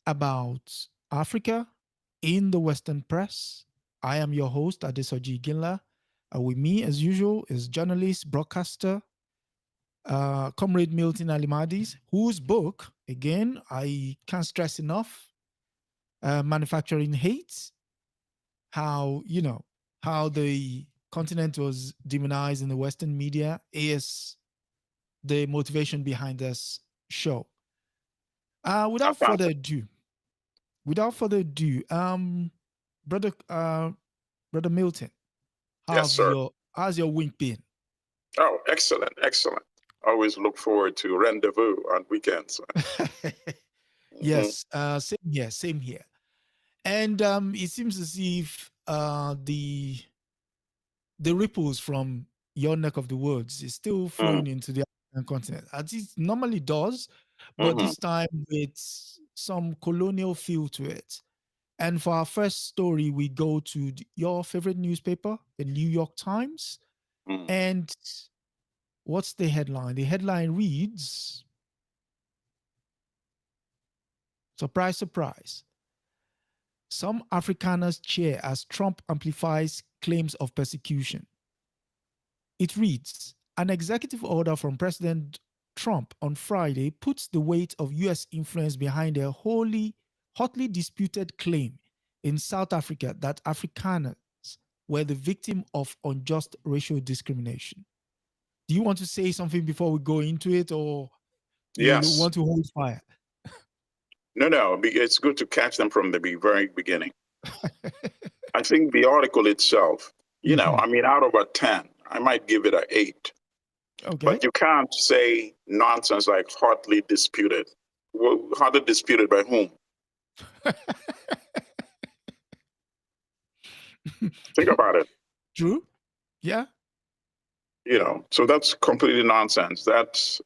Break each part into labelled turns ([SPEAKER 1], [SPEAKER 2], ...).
[SPEAKER 1] about Africa in the Western press. I am your host, Adesoji Iginla. With me, as usual, is journalist, broadcaster, Comrade Milton Allimadi, whose book, again, I can't stress enough, Manufacturing Hate, how, how the continent was demonized in the Western media is the motivation behind this show. Uh, without further ado, without further ado, brother, brother Milton,
[SPEAKER 2] Yes, sir.
[SPEAKER 1] how's your week been?
[SPEAKER 2] Oh, excellent, excellent. Always look forward to rendezvous on weekends.
[SPEAKER 1] Yes, same here, same here. And it seems as if the ripples from your neck of the woods is still flowing into the African continent, as it normally does, but this time with some colonial feel to it. And for our first story, we go to your favorite newspaper, the New York Times. And what's the headline? The headline reads, surprise, surprise. Some Afrikaners cheer as Trump amplifies claims of persecution. It reads, an executive order from President Trump on Friday puts the weight of US influence behind a hotly disputed claim in South Africa that Afrikaners were the victim of unjust racial discrimination. Do you want to say something before we go into it, or you
[SPEAKER 2] Yes.
[SPEAKER 1] want to hold fire?
[SPEAKER 2] No. It's good to catch them from the very beginning. I think the article itself, out of a 10, I might give it an 8.
[SPEAKER 1] Okay.
[SPEAKER 2] But you can't say nonsense like hotly disputed. Well, hotly disputed by whom? Think about it.
[SPEAKER 1] True. Yeah.
[SPEAKER 2] So that's completely nonsense. That's,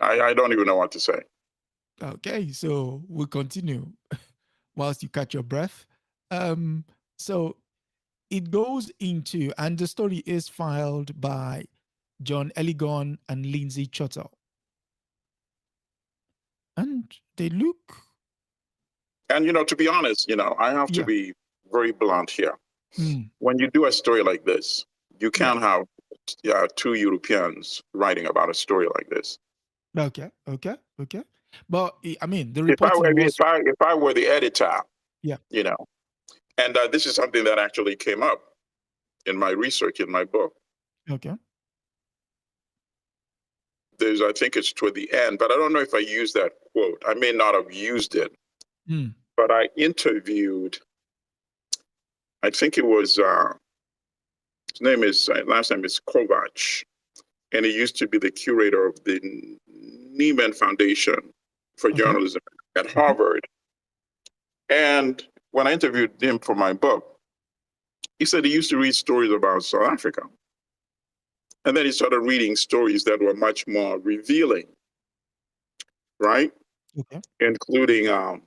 [SPEAKER 2] I don't even know what to say.
[SPEAKER 1] Okay, so we'll continue whilst you catch your breath. So it goes into, and the story is filed by John Elligon and Lindsay Chottel. And they look.
[SPEAKER 2] And, to be honest, I have to be very blunt here. When you do a story like this, you can't have two Europeans writing about a story like this.
[SPEAKER 1] Okay. But I mean, the reporting was.
[SPEAKER 2] If I were the editor,
[SPEAKER 1] yeah,
[SPEAKER 2] and this is something that actually came up in my research in my book.
[SPEAKER 1] Okay.
[SPEAKER 2] I think it's toward the end, but I don't know if I used that quote. I may not have used it, but I interviewed. I think it was his last name is Kovac, and he used to be the curator of the Nieman Foundation for Journalism at Harvard. And when I interviewed him for my book, he said he used to read stories about South Africa. And then he started reading stories that were much more revealing, right?
[SPEAKER 1] Okay.
[SPEAKER 2] Including a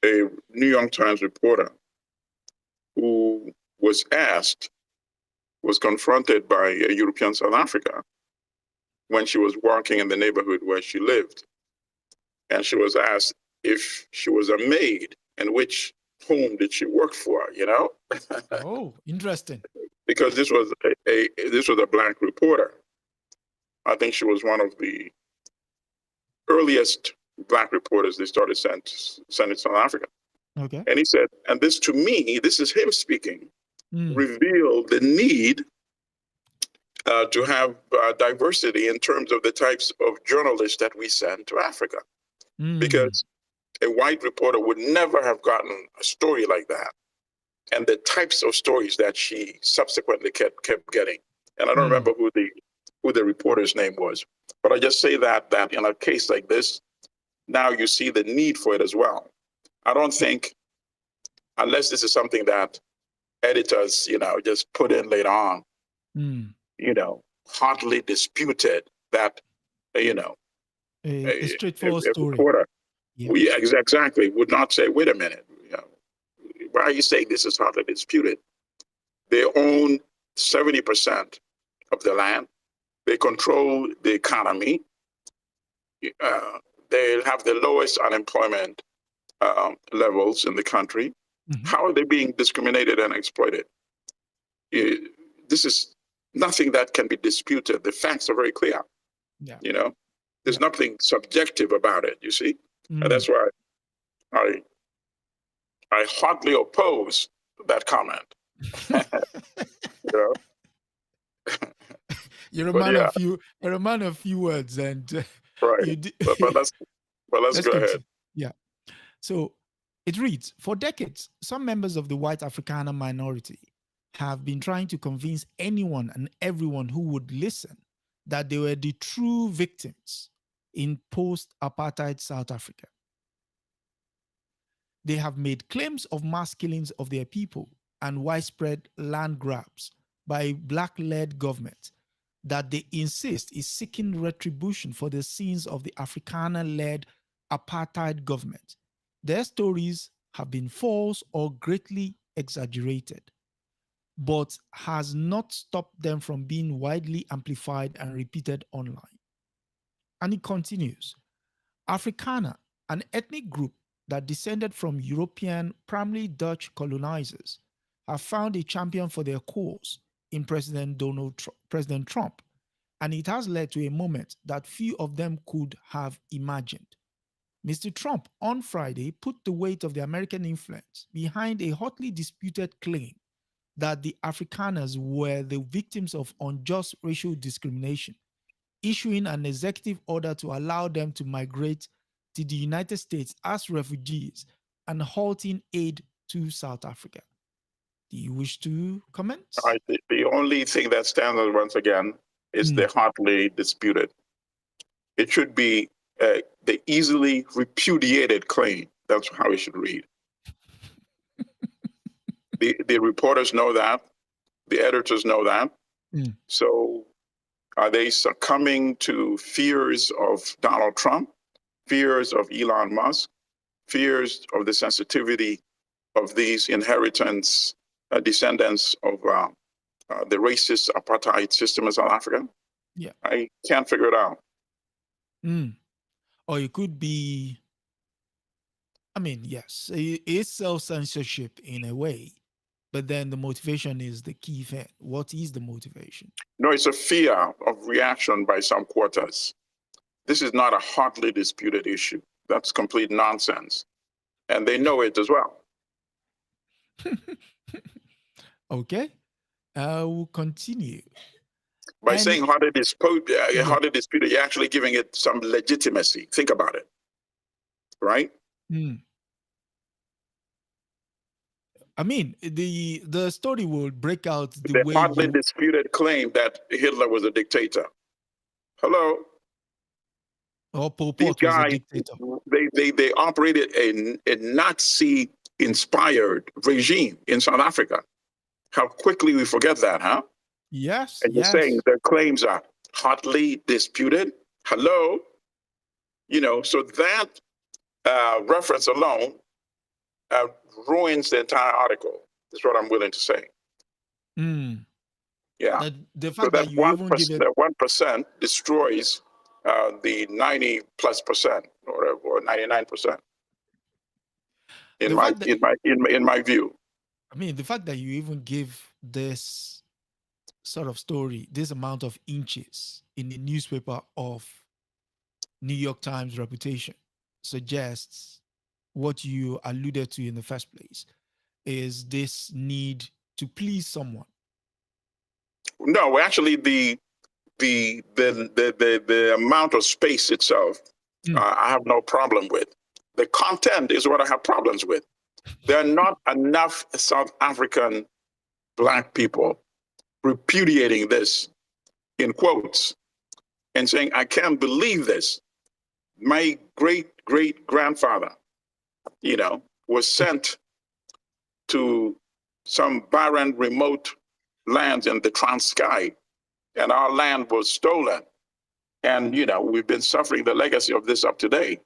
[SPEAKER 2] New York Times reporter who was confronted by a European South Africa when she was walking in the neighborhood where she lived. And she was asked if she was a maid and which home did she work for,
[SPEAKER 1] Oh, interesting.
[SPEAKER 2] Because this was a black reporter. I think she was one of the earliest black reporters they started sending to South Africa.
[SPEAKER 1] Okay.
[SPEAKER 2] And he said, and this to me, this is him speaking, revealed the need to have diversity in terms of the types of journalists that we send to Africa. Because a white reporter would never have gotten a story like that. And the types of stories that she subsequently kept getting. And I don't remember who the reporter's name was. But I just say that in a case like this, now you see the need for it as well. I don't think, unless this is something that editors, just put in later on, hotly disputed that,
[SPEAKER 1] a straightforward story.
[SPEAKER 2] Reporter, exactly, would not say, wait a minute, why are you saying this is hotly disputed? They own 70% of the land. They control the economy. They have the lowest unemployment levels in the country. How are they being discriminated and exploited? This is nothing that can be disputed. The facts are very clear. You know, there's nothing subjective about it, you see? And that's why I hotly oppose that comment. You know?
[SPEAKER 1] You're a man of few words, and
[SPEAKER 2] right. But let's go ahead.
[SPEAKER 1] Yeah. So it reads, for decades, some members of the white Afrikaner minority have been trying to convince anyone and everyone who would listen that they were the true victims in post-apartheid South Africa. They have made claims of mass killings of their people and widespread land grabs by a black-led government that they insist is seeking retribution for the sins of the Afrikaner-led apartheid government. Their stories have been false or greatly exaggerated, but has not stopped them from being widely amplified and repeated online. And it continues, Afrikaner, an ethnic group that descended from European, primarily Dutch colonizers, have found a champion for their cause in President Trump, and it has led to a moment that few of them could have imagined. Mr. Trump on Friday put the weight of the American influence behind a hotly disputed claim that the Afrikaners were the victims of unjust racial discrimination, issuing an executive order to allow them to migrate to the United States as refugees and halting aid to South Africa. Do you wish to comment?
[SPEAKER 2] The only thing that stands out once again is the hotly disputed. It should be the easily repudiated claim. That's how it should read. The reporters know that. The editors know that. So are they succumbing to fears of Donald Trump, fears of Elon Musk, fears of the sensitivity of these inheritance descendants of the racist apartheid system in South Africa?
[SPEAKER 1] Yeah.
[SPEAKER 2] I can't figure it out.
[SPEAKER 1] Or it could be, I mean, yes, it's self-censorship in a way, but then the motivation is the key thing. What is the motivation?
[SPEAKER 2] No, it's a fear of reaction by some quarters. This is not a hotly disputed issue. That's complete nonsense. And they know it as well.
[SPEAKER 1] Okay. I will continue.
[SPEAKER 2] By saying hotly disputed, you're actually giving it some legitimacy. Think about it. Right?
[SPEAKER 1] I mean, the story will break out the way
[SPEAKER 2] hotly disputed claim that Hitler was a dictator. Hello?
[SPEAKER 1] Or Pol Pot was a dictator.
[SPEAKER 2] They operated a Nazi-inspired regime in South Africa. How quickly we forget that, huh?
[SPEAKER 1] Yes.
[SPEAKER 2] And you're saying their claims are hotly disputed. Hello? You know, so that reference alone ruins the entire article, is what I'm willing to say. Yeah.
[SPEAKER 1] The fact that you even give it...
[SPEAKER 2] that 1% destroys the 90+% or 99%. In my view.
[SPEAKER 1] I mean, the fact that you even give this sort of story, this amount of inches in the newspaper of New York Times reputation suggests what you alluded to in the first place is this need to please someone.
[SPEAKER 2] No, actually, the amount of space itself, I have no problem with. The content is what I have problems with. There are not enough South African Black people repudiating this in quotes and saying, I can't believe this. My great-great-grandfather, you know, was sent to some barren, remote lands in the Transkei, and our land was stolen. And, you know, we've been suffering the legacy of this up to date.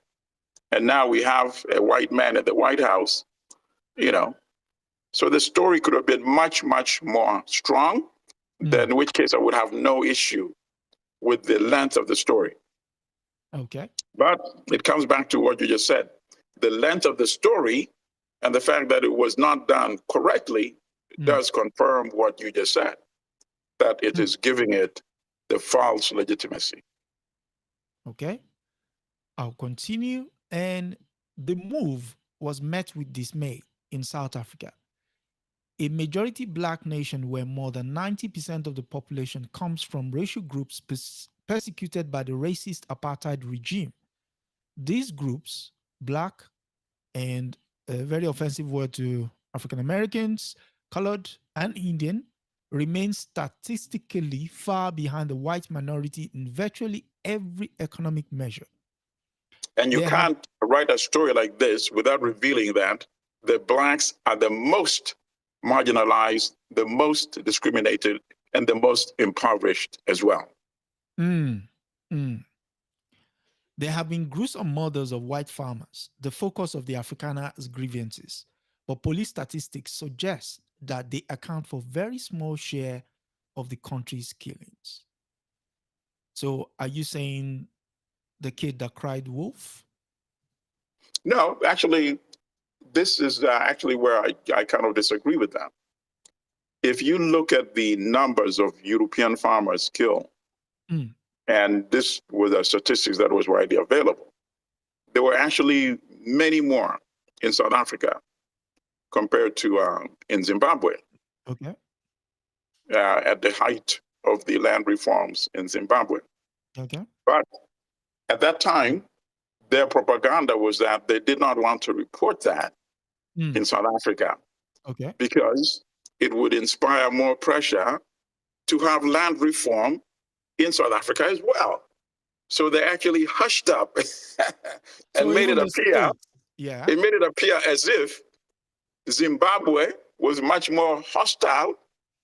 [SPEAKER 2] And now we have a white man at the White House, you know. So the story could have been much, much more strong, in which case I would have no issue with the length of the story.
[SPEAKER 1] Okay.
[SPEAKER 2] But it comes back to what you just said. The length of the story and the fact that it was not done correctly does confirm what you just said, that it is giving it the false legitimacy.
[SPEAKER 1] Okay. I'll continue. And the move was met with dismay in South Africa, a majority black nation where more than 90% of the population comes from racial groups persecuted by the racist apartheid regime. These groups, black and a very offensive word to African Americans, colored, and Indian, remain statistically far behind the white minority in virtually every economic measure.
[SPEAKER 2] And you can't write a story like this without revealing that the blacks are the most marginalized, the most discriminated, and the most impoverished as well.
[SPEAKER 1] There have been gruesome murders of white farmers, the focus of the Afrikaners' grievances, but police statistics suggest that they account for a very small share of the country's killings. So are you saying the kid that cried wolf?
[SPEAKER 2] No, actually, this is actually where I kind of disagree with that. If you look at the numbers of European farmers killed, and this was a statistics that was widely available, there were actually many more in South Africa compared to in Zimbabwe.
[SPEAKER 1] Okay.
[SPEAKER 2] At the height of the land reforms in Zimbabwe.
[SPEAKER 1] Okay.
[SPEAKER 2] But at that time, their propaganda was that they did not want to report that in South Africa.
[SPEAKER 1] Okay.
[SPEAKER 2] Because it would inspire more pressure to have land reform in South Africa as well. So they actually hushed up and made it appear. It made it appear as if Zimbabwe was much more hostile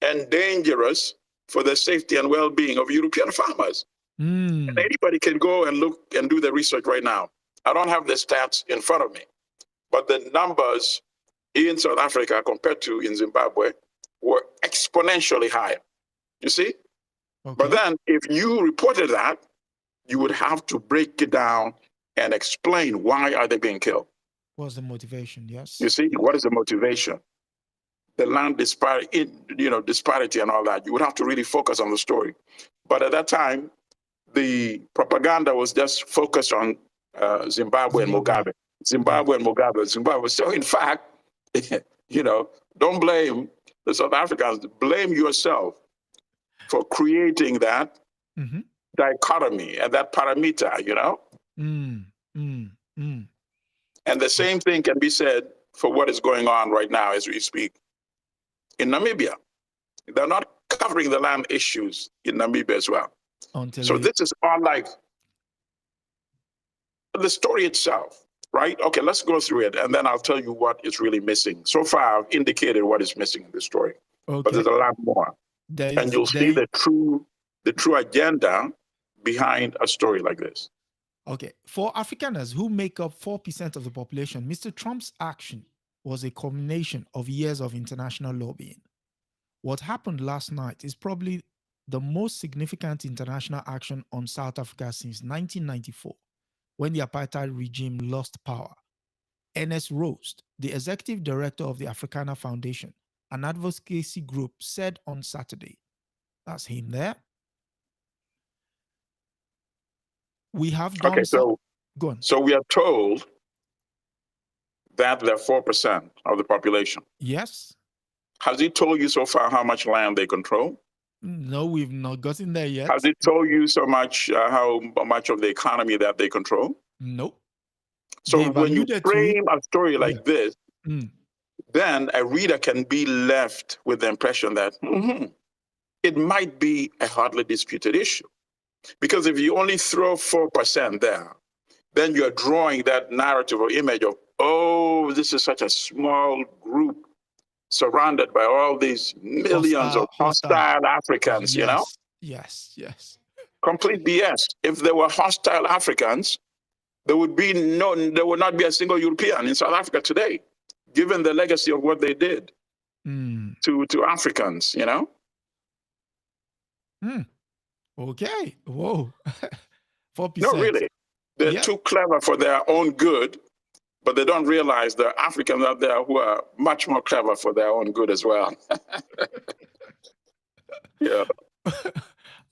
[SPEAKER 2] and dangerous for the safety and well-being of European farmers. And anybody can go and look and do the research right now. I don't have the stats in front of me, but the numbers in South Africa compared to in Zimbabwe were exponentially higher. You see? Okay. But then if you reported that, you would have to break it down and explain why are they being killed.
[SPEAKER 1] What's the motivation? Yes.
[SPEAKER 2] You see, what is the motivation? The land disparity and all that. You would have to really focus on the story. But at that time, the propaganda was just focused on Zimbabwe and Mugabe. Zimbabwe and Mugabe. Zimbabwe. So in fact, don't blame the South Africans. Blame yourself for creating that dichotomy and that parameter, And the same thing can be said for what is going on right now as we speak in Namibia. They're not covering the land issues in Namibia as well. So this is all like the story itself, right? Okay, let's go through it, and then I'll tell you what is really missing. So far, I've indicated what is missing in the story, but there's a lot more. And you'll see the true agenda behind a story like this.
[SPEAKER 1] Okay, for Afrikaners who make up 4% of the population, Mr. Trump's action was a culmination of years of international lobbying. What happened last night is probably the most significant international action on South Africa since 1994, when the apartheid regime lost power. Ernest Rost, the executive director of the Afrikaner Foundation, an advocacy group, said on Saturday, that's him there, we have done
[SPEAKER 2] go on. So we are told that they're 4% of the population.
[SPEAKER 1] Yes.
[SPEAKER 2] Has he told you so far how much land they control?
[SPEAKER 1] No, we've not gotten there yet.
[SPEAKER 2] Has he told you so much how much of the economy that they control?
[SPEAKER 1] No.
[SPEAKER 2] So when you frame a story like this, then a reader can be left with the impression that it might be a hotly disputed issue. Because if you only throw 4% there, then you're drawing that narrative or image of, oh, this is such a small group surrounded by all these millions of hostile Africans,
[SPEAKER 1] Yes, yes.
[SPEAKER 2] Complete BS. If there were hostile Africans, there would not be a single European in South Africa today, given the legacy of what they did to Africans,
[SPEAKER 1] Okay. Whoa. 4%.
[SPEAKER 2] No, really. They're too clever for their own good, but they don't realize there are Africans out there who are much more clever for their own good as well. Yeah.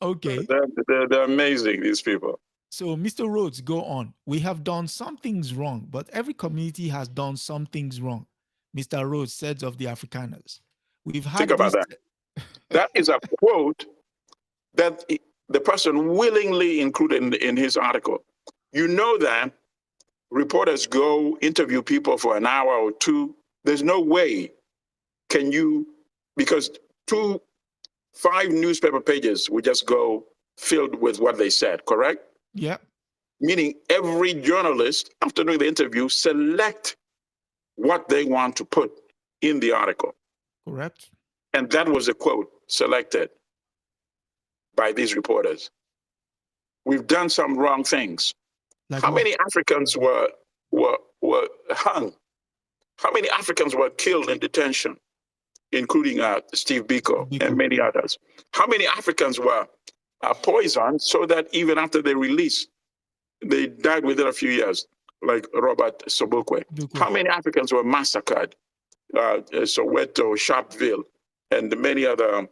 [SPEAKER 1] Okay.
[SPEAKER 2] They're amazing, these people.
[SPEAKER 1] So, Mr. Rhodes, go on. We have done some things wrong, but every community has done some things wrong. Mr. Rhodes said of the Afrikaners. We've had
[SPEAKER 2] Think about that. That is a quote that the person willingly included in his article. You know that reporters go interview people for an hour or two. There's no way can you, because 5 newspaper pages would just go filled with what they said, correct?
[SPEAKER 1] Yeah.
[SPEAKER 2] Meaning every journalist, after doing the interview, select what they want to put in the article.
[SPEAKER 1] Correct.
[SPEAKER 2] And that was a quote selected by these reporters. We've done some wrong things.
[SPEAKER 1] Like
[SPEAKER 2] How
[SPEAKER 1] what?
[SPEAKER 2] many Africans were hung? How many Africans were killed in detention, including Steve Biko and many others? How many Africans were poisoned so that even after they released, they died within a few years, like Robert Sobukwe? How many Africans were massacred? Soweto, Sharpeville, and many other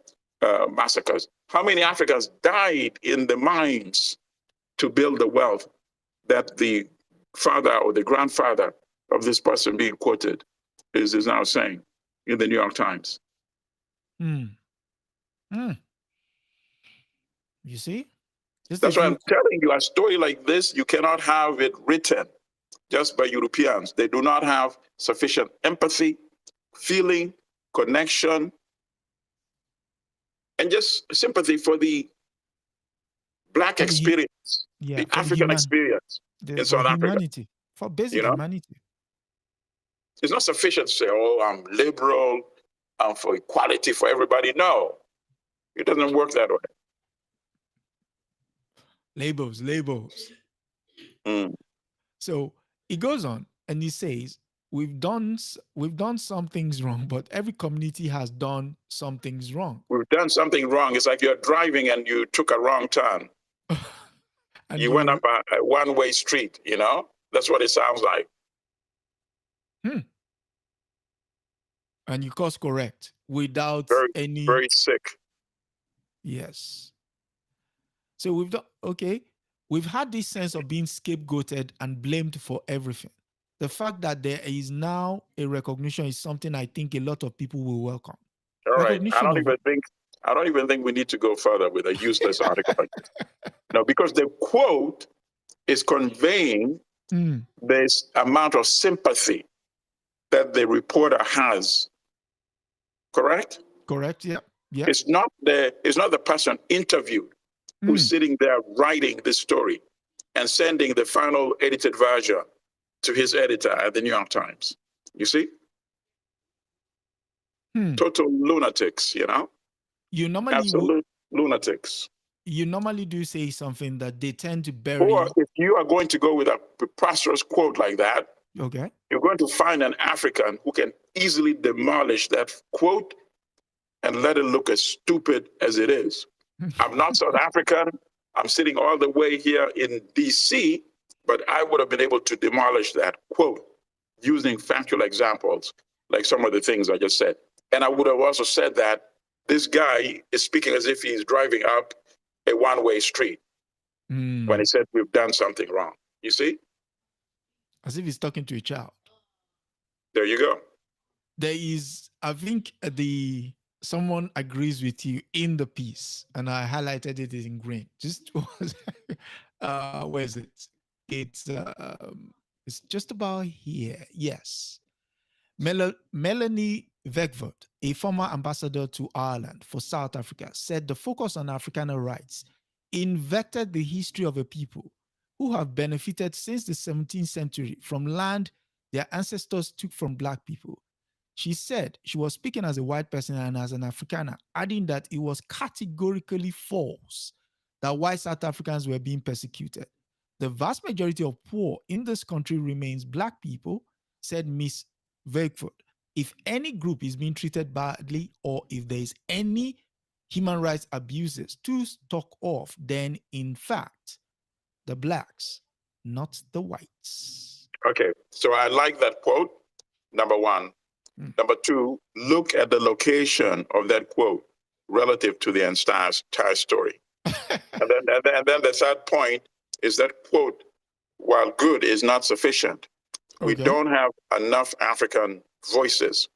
[SPEAKER 2] massacres. How many Africans died in the mines to build the wealth that the father or the grandfather of this person being quoted is now saying in the New York Times?
[SPEAKER 1] You see?
[SPEAKER 2] That's why I'm telling you, a story like this, you cannot have it written just by Europeans. They do not have sufficient empathy, feeling, connection, and just sympathy for the Black experience, the African experience in South Africa.
[SPEAKER 1] For basic humanity.
[SPEAKER 2] It's not sufficient to say, oh, I'm liberal, I'm for equality for everybody. No, it doesn't work that way.
[SPEAKER 1] Labels. So he goes on and he says, we've done some things wrong, but every community has done some things wrong.
[SPEAKER 2] We've done something wrong. It's like you're driving and you took a wrong turn. And you went up a one-way street, you know? That's what it sounds like.
[SPEAKER 1] And you course correct without any...
[SPEAKER 2] Very sick.
[SPEAKER 1] Yes. So we've had this sense of being scapegoated and blamed for everything. The fact that there is now a recognition is something I think a lot of people will welcome.
[SPEAKER 2] All right. I don't even think we need to go further with a useless article like this. No, because the quote is conveying this amount of sympathy that the reporter has. Correct?
[SPEAKER 1] Correct, yeah.
[SPEAKER 2] It's not the person interviewed who's sitting there writing this story and sending the final edited version to his editor at the New York Times. You see? Total lunatics, you know? Absolute lunatics.
[SPEAKER 1] You normally do say something that they tend to bury.
[SPEAKER 2] Or if you are going to go with a preposterous quote like that, you're going to find an African who can easily demolish that quote and let it look as stupid as it is. I'm not South African. I'm sitting all the way here in DC, but I would have been able to demolish that quote using factual examples, like some of the things I just said. And I would have also said that this guy is speaking as if he's driving up a one-way street when he said we've done something wrong. You see?
[SPEAKER 1] As if he's talking to a child.
[SPEAKER 2] There you go.
[SPEAKER 1] There is, I think someone agrees with you in the piece, and I highlighted it in green. Just where is it? It's just about here. Yes. Melanie Vegvoort, a former ambassador to Ireland for South Africa, said the focus on Afrikaner rights inverted the history of a people who have benefited since the 17th century from land their ancestors took from Black people. She said she was speaking as a white person and as an Afrikaner, adding that it was categorically false that white South Africans were being persecuted. The vast majority of poor in this country remains Black people, said Ms. Vegvoort. If any group is being treated badly or if there is any human rights abuses to talk of, then in fact, the Blacks, not the whites.
[SPEAKER 2] Okay, so I like that quote, number one. Number two, look at the location of that quote relative to the entire story. and then the third point is that quote, while good, is not sufficient. We don't have enough African voices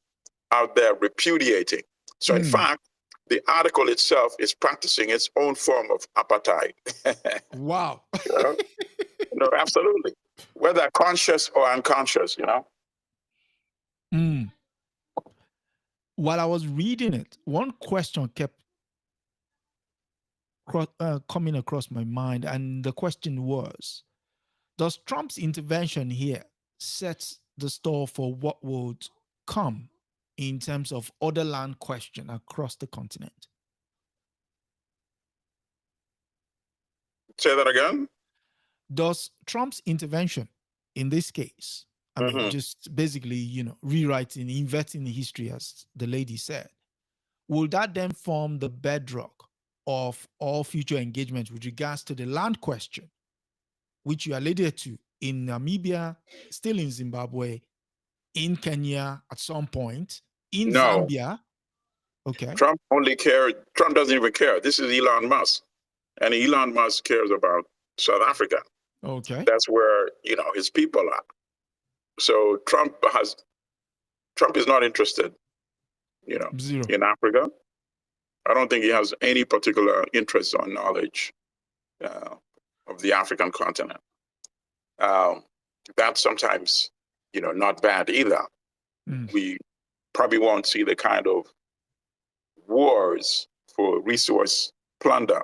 [SPEAKER 2] out there repudiating. So in fact, the article itself is practicing its own form of apartheid.
[SPEAKER 1] Wow.
[SPEAKER 2] You know? No, absolutely. Whether conscious or unconscious, you know.
[SPEAKER 1] While I was reading it, one question kept coming across my mind, and the question was, does Trump's intervention here set the store for what would come in terms of other land question across the continent?
[SPEAKER 2] Say that again?
[SPEAKER 1] Does Trump's intervention in this case, I mean, just basically, rewriting, inverting history, as the lady said, will that then form the bedrock of all future engagement with regards to the land question, which you alluded to in Namibia, still in Zimbabwe, in Kenya at some point, in Zambia? Okay.
[SPEAKER 2] Trump doesn't even care. This is Elon Musk. And Elon Musk cares about South Africa.
[SPEAKER 1] Okay.
[SPEAKER 2] That's where, his people are. So Trump is not interested,
[SPEAKER 1] Zero.
[SPEAKER 2] in Africa. I don't think he has any particular interest or knowledge of the African continent. That's sometimes, not bad either. We probably won't see the kind of wars for resource plunder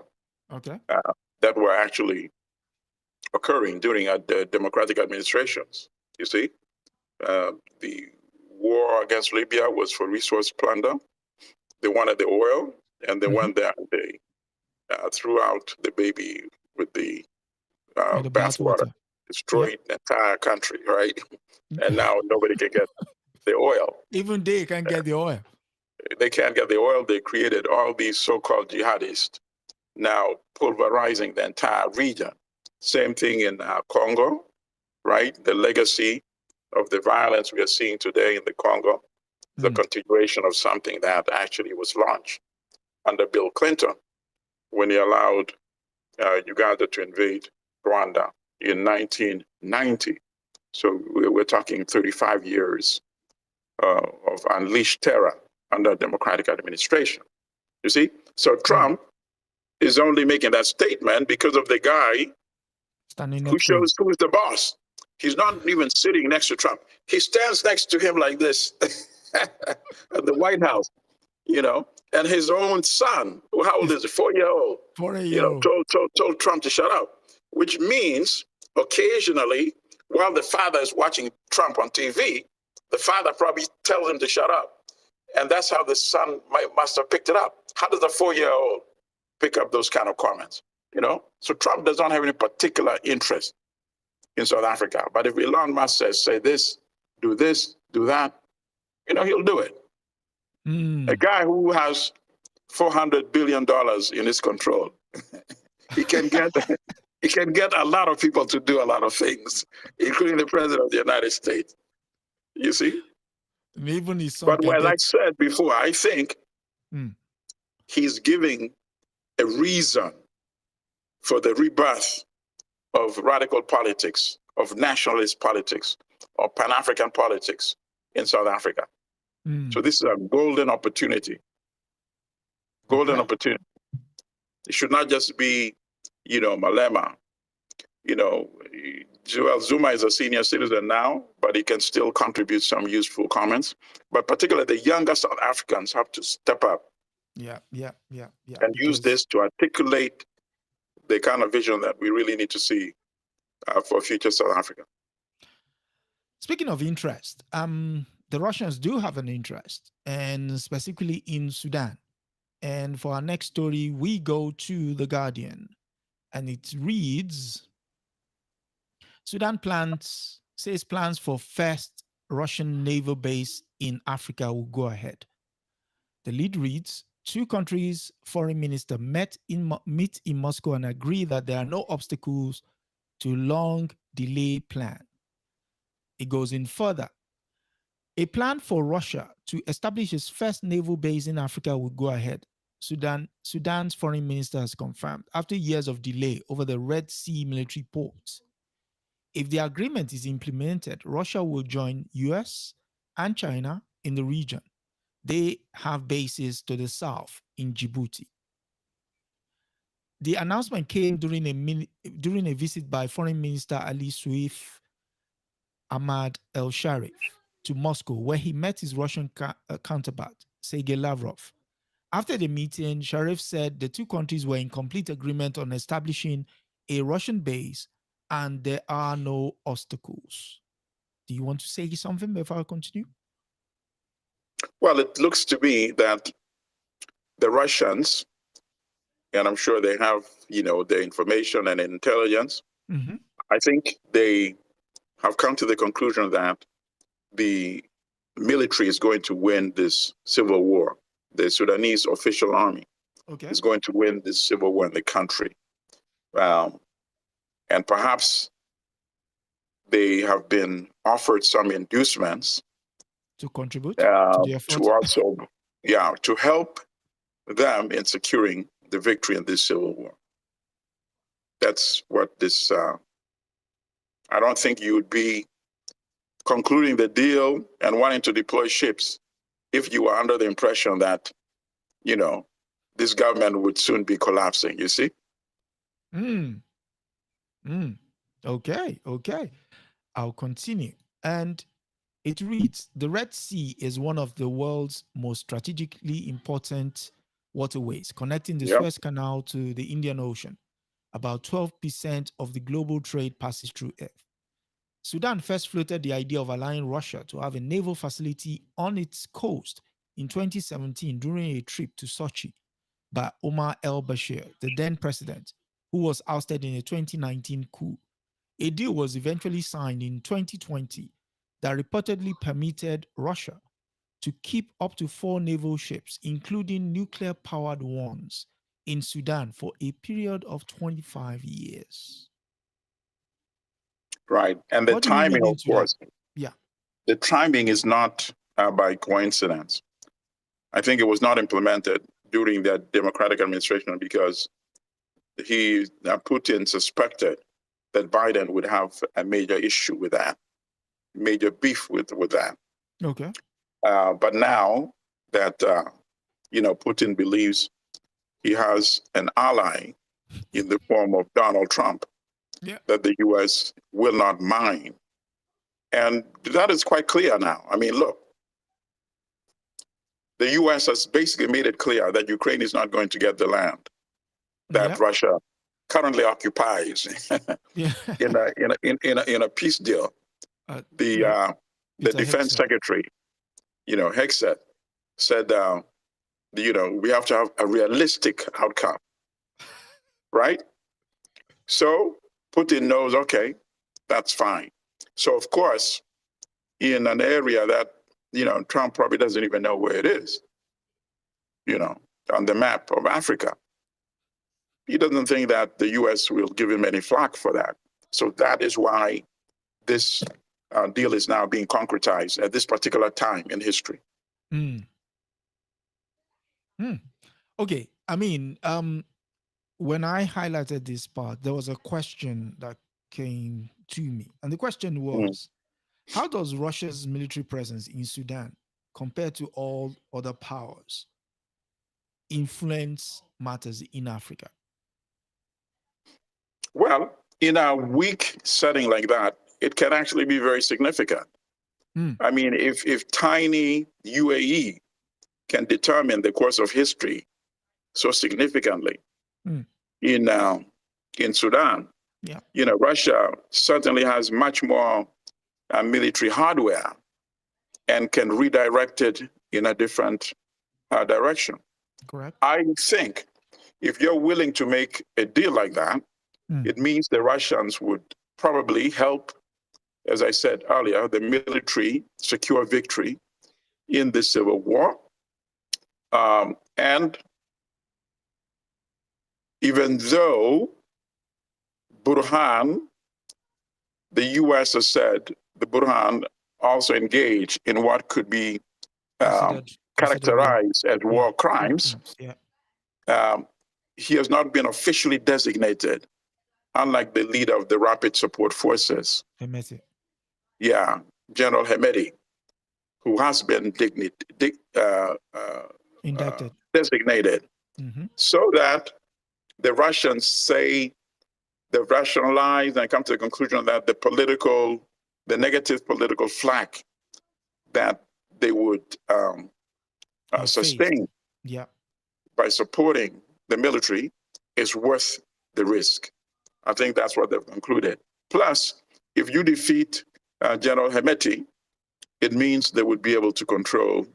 [SPEAKER 2] that were actually occurring during the democratic administrations. You see, the war against Libya was for resource plunder. They wanted the oil, and they went there and they threw out the baby with the bathwater, destroyed the entire country, right? And now nobody can get the oil.
[SPEAKER 1] Even they can't get the oil.
[SPEAKER 2] They can't get the oil. They created all these so-called jihadists, now pulverizing the entire region. Same thing in Congo, right? The legacy of the violence we are seeing today in the Congo, the continuation of something that actually was launched under Bill Clinton when he allowed Uganda to invade Rwanda in 1990. So we're talking 35 years of unleashed terror under democratic administration. You see? So Trump is only making that statement because of the guy who shows who is the boss. He's not even sitting next to Trump. He stands next to him like this at the White House, and his own son, how old is he? 4-year-old, told Trump to shut up, which means occasionally, while the father is watching Trump on TV, the father probably tells him to shut up. And that's how the son must have picked it up. How does a 4-year-old pick up those kind of comments? So Trump does not have any particular interest in South Africa. But if Elon Musk says, say this, do that, he'll do it. A guy who has $400 billion in his control, he can get a lot of people to do a lot of things, including the president of the United States. You see?
[SPEAKER 1] And even his son.
[SPEAKER 2] But as I said before, I think he's giving a reason for the rebirth of radical politics, of nationalist politics, of Pan-African politics in South Africa. So this is a golden opportunity. Opportunity. It should not just be, Malema. Joel Zuma is a senior citizen now, but he can still contribute some useful comments. But particularly the younger South Africans have to step up. And use this to articulate the kind of vision that we really need to see for future South Africa.
[SPEAKER 1] Speaking of interest, the Russians do have an interest, and specifically in Sudan. And for our next story, we go to The Guardian, and it reads, Sudan says plans for first Russian naval base in Africa will go ahead. The lead reads, two countries' foreign ministers meet in Moscow and agree that there are no obstacles to long delay plan. It goes in further. A plan for Russia to establish its first naval base in Africa will go ahead. Sudan's foreign minister has confirmed after years of delay over the Red Sea military ports. If the agreement is implemented, Russia will join US and China in the region. They have bases to the south in Djibouti. The announcement came during a visit by Foreign Minister Ali Suif Ahmad El Sharif to Moscow, where he met his Russian counterpart, Sergei Lavrov. After the meeting, Sharif said the two countries were in complete agreement on establishing a Russian base and there are no obstacles. Do you want to say something before I continue?
[SPEAKER 2] Well, it looks to me that the Russians, and I'm sure they have, the information and intelligence, I think they have come to the conclusion that the military is going to win this civil war. The Sudanese official army is going to win this civil war in the country. And perhaps they have been offered some inducements
[SPEAKER 1] to contribute to the effort.
[SPEAKER 2] To also, to help them in securing the victory in this civil war. That's what this, I don't think you would be concluding the deal and wanting to deploy ships if you were under the impression that, this government would soon be collapsing, you see?
[SPEAKER 1] Okay. I'll continue. And it reads, the Red Sea is one of the world's most strategically important waterways, connecting the Suez Canal to the Indian Ocean. About 12% of the global trade passes through it. Sudan first floated the idea of allowing Russia to have a naval facility on its coast in 2017 during a trip to Sochi by Omar el-Bashir, the then president, who was ousted in a 2019 coup. A deal was eventually signed in 2020 that reportedly permitted Russia to keep up to 4 naval ships, including nuclear-powered ones, in Sudan for a period of 25 years.
[SPEAKER 2] Right. And the timing, of course,
[SPEAKER 1] that?
[SPEAKER 2] The timing is not by coincidence. I think it was not implemented during the Democratic administration because Putin suspected that Biden would have a major issue with that, major beef with that.
[SPEAKER 1] Okay.
[SPEAKER 2] But now that, Putin believes he has an ally in the form of Donald Trump, that the U.S. will not mind. And that is quite clear now. I mean, look, the U.S. has basically made it clear that Ukraine is not going to get the land that Russia currently occupies in a peace deal. The defense secretary, Hegseth, said, we have to have a realistic outcome, right? So Putin knows, okay, that's fine. So of course, in an area that, Trump probably doesn't even know where it is, on the map of Africa, he doesn't think that the U.S. will give him any flack for that. So that is why this deal is now being concretized at this particular time in history.
[SPEAKER 1] Okay. I mean, when I highlighted this part, there was a question that came to me. And the question was, how does Russia's military presence in Sudan, compared to all other powers, influence matters in Africa?
[SPEAKER 2] Well, in a weak setting like that, it can actually be very significant. I mean, if tiny UAE can determine the course of history so significantly in Sudan, Russia certainly has much more military hardware and can redirect it in a different direction.
[SPEAKER 1] Correct.
[SPEAKER 2] I think if you're willing to make a deal like that, it means the Russians would probably help, as I said earlier, the military secure victory in the civil war. And even though Burhan the U.S. has said the Burhan also engaged in what could be characterized as war crimes.
[SPEAKER 1] Yeah.
[SPEAKER 2] He has not been officially designated, unlike the leader of the Rapid Support Forces.
[SPEAKER 1] Hemeti.
[SPEAKER 2] Yeah, General Hemeti, who has been
[SPEAKER 1] indicted,
[SPEAKER 2] designated, so that the Russians say, they rationalize and come to the conclusion that the negative political flag that they would sustain by supporting the military is worth the risk. I think that's what they've concluded. Plus, if you defeat General Hemeti, it means they would be able to control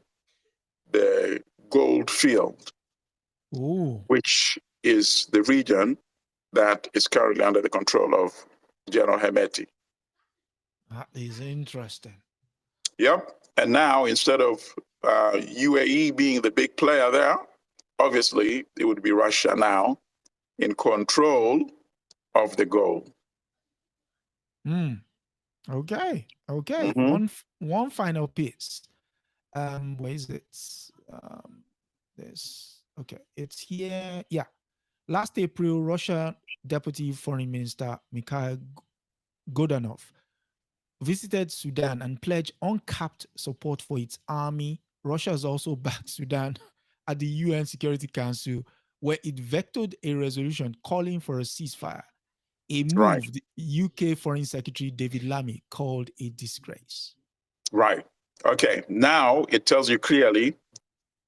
[SPEAKER 2] the gold field, which is the region that is currently under the control of General Hemeti.
[SPEAKER 1] That is interesting.
[SPEAKER 2] Yep. And now, instead of UAE being the big player there, obviously it would be Russia now in control of the gold.
[SPEAKER 1] Okay. One final piece. Where is it? It's here. Yeah. Last April, Russia Deputy Foreign Minister Mikhail Godunov visited Sudan and pledged uncapped support for its army. Russia has also backed Sudan at the UN Security Council, where it vetoed a resolution calling for a ceasefire, a move the UK Foreign Secretary David Lammy called a disgrace.
[SPEAKER 2] Right. Okay. Now it tells you clearly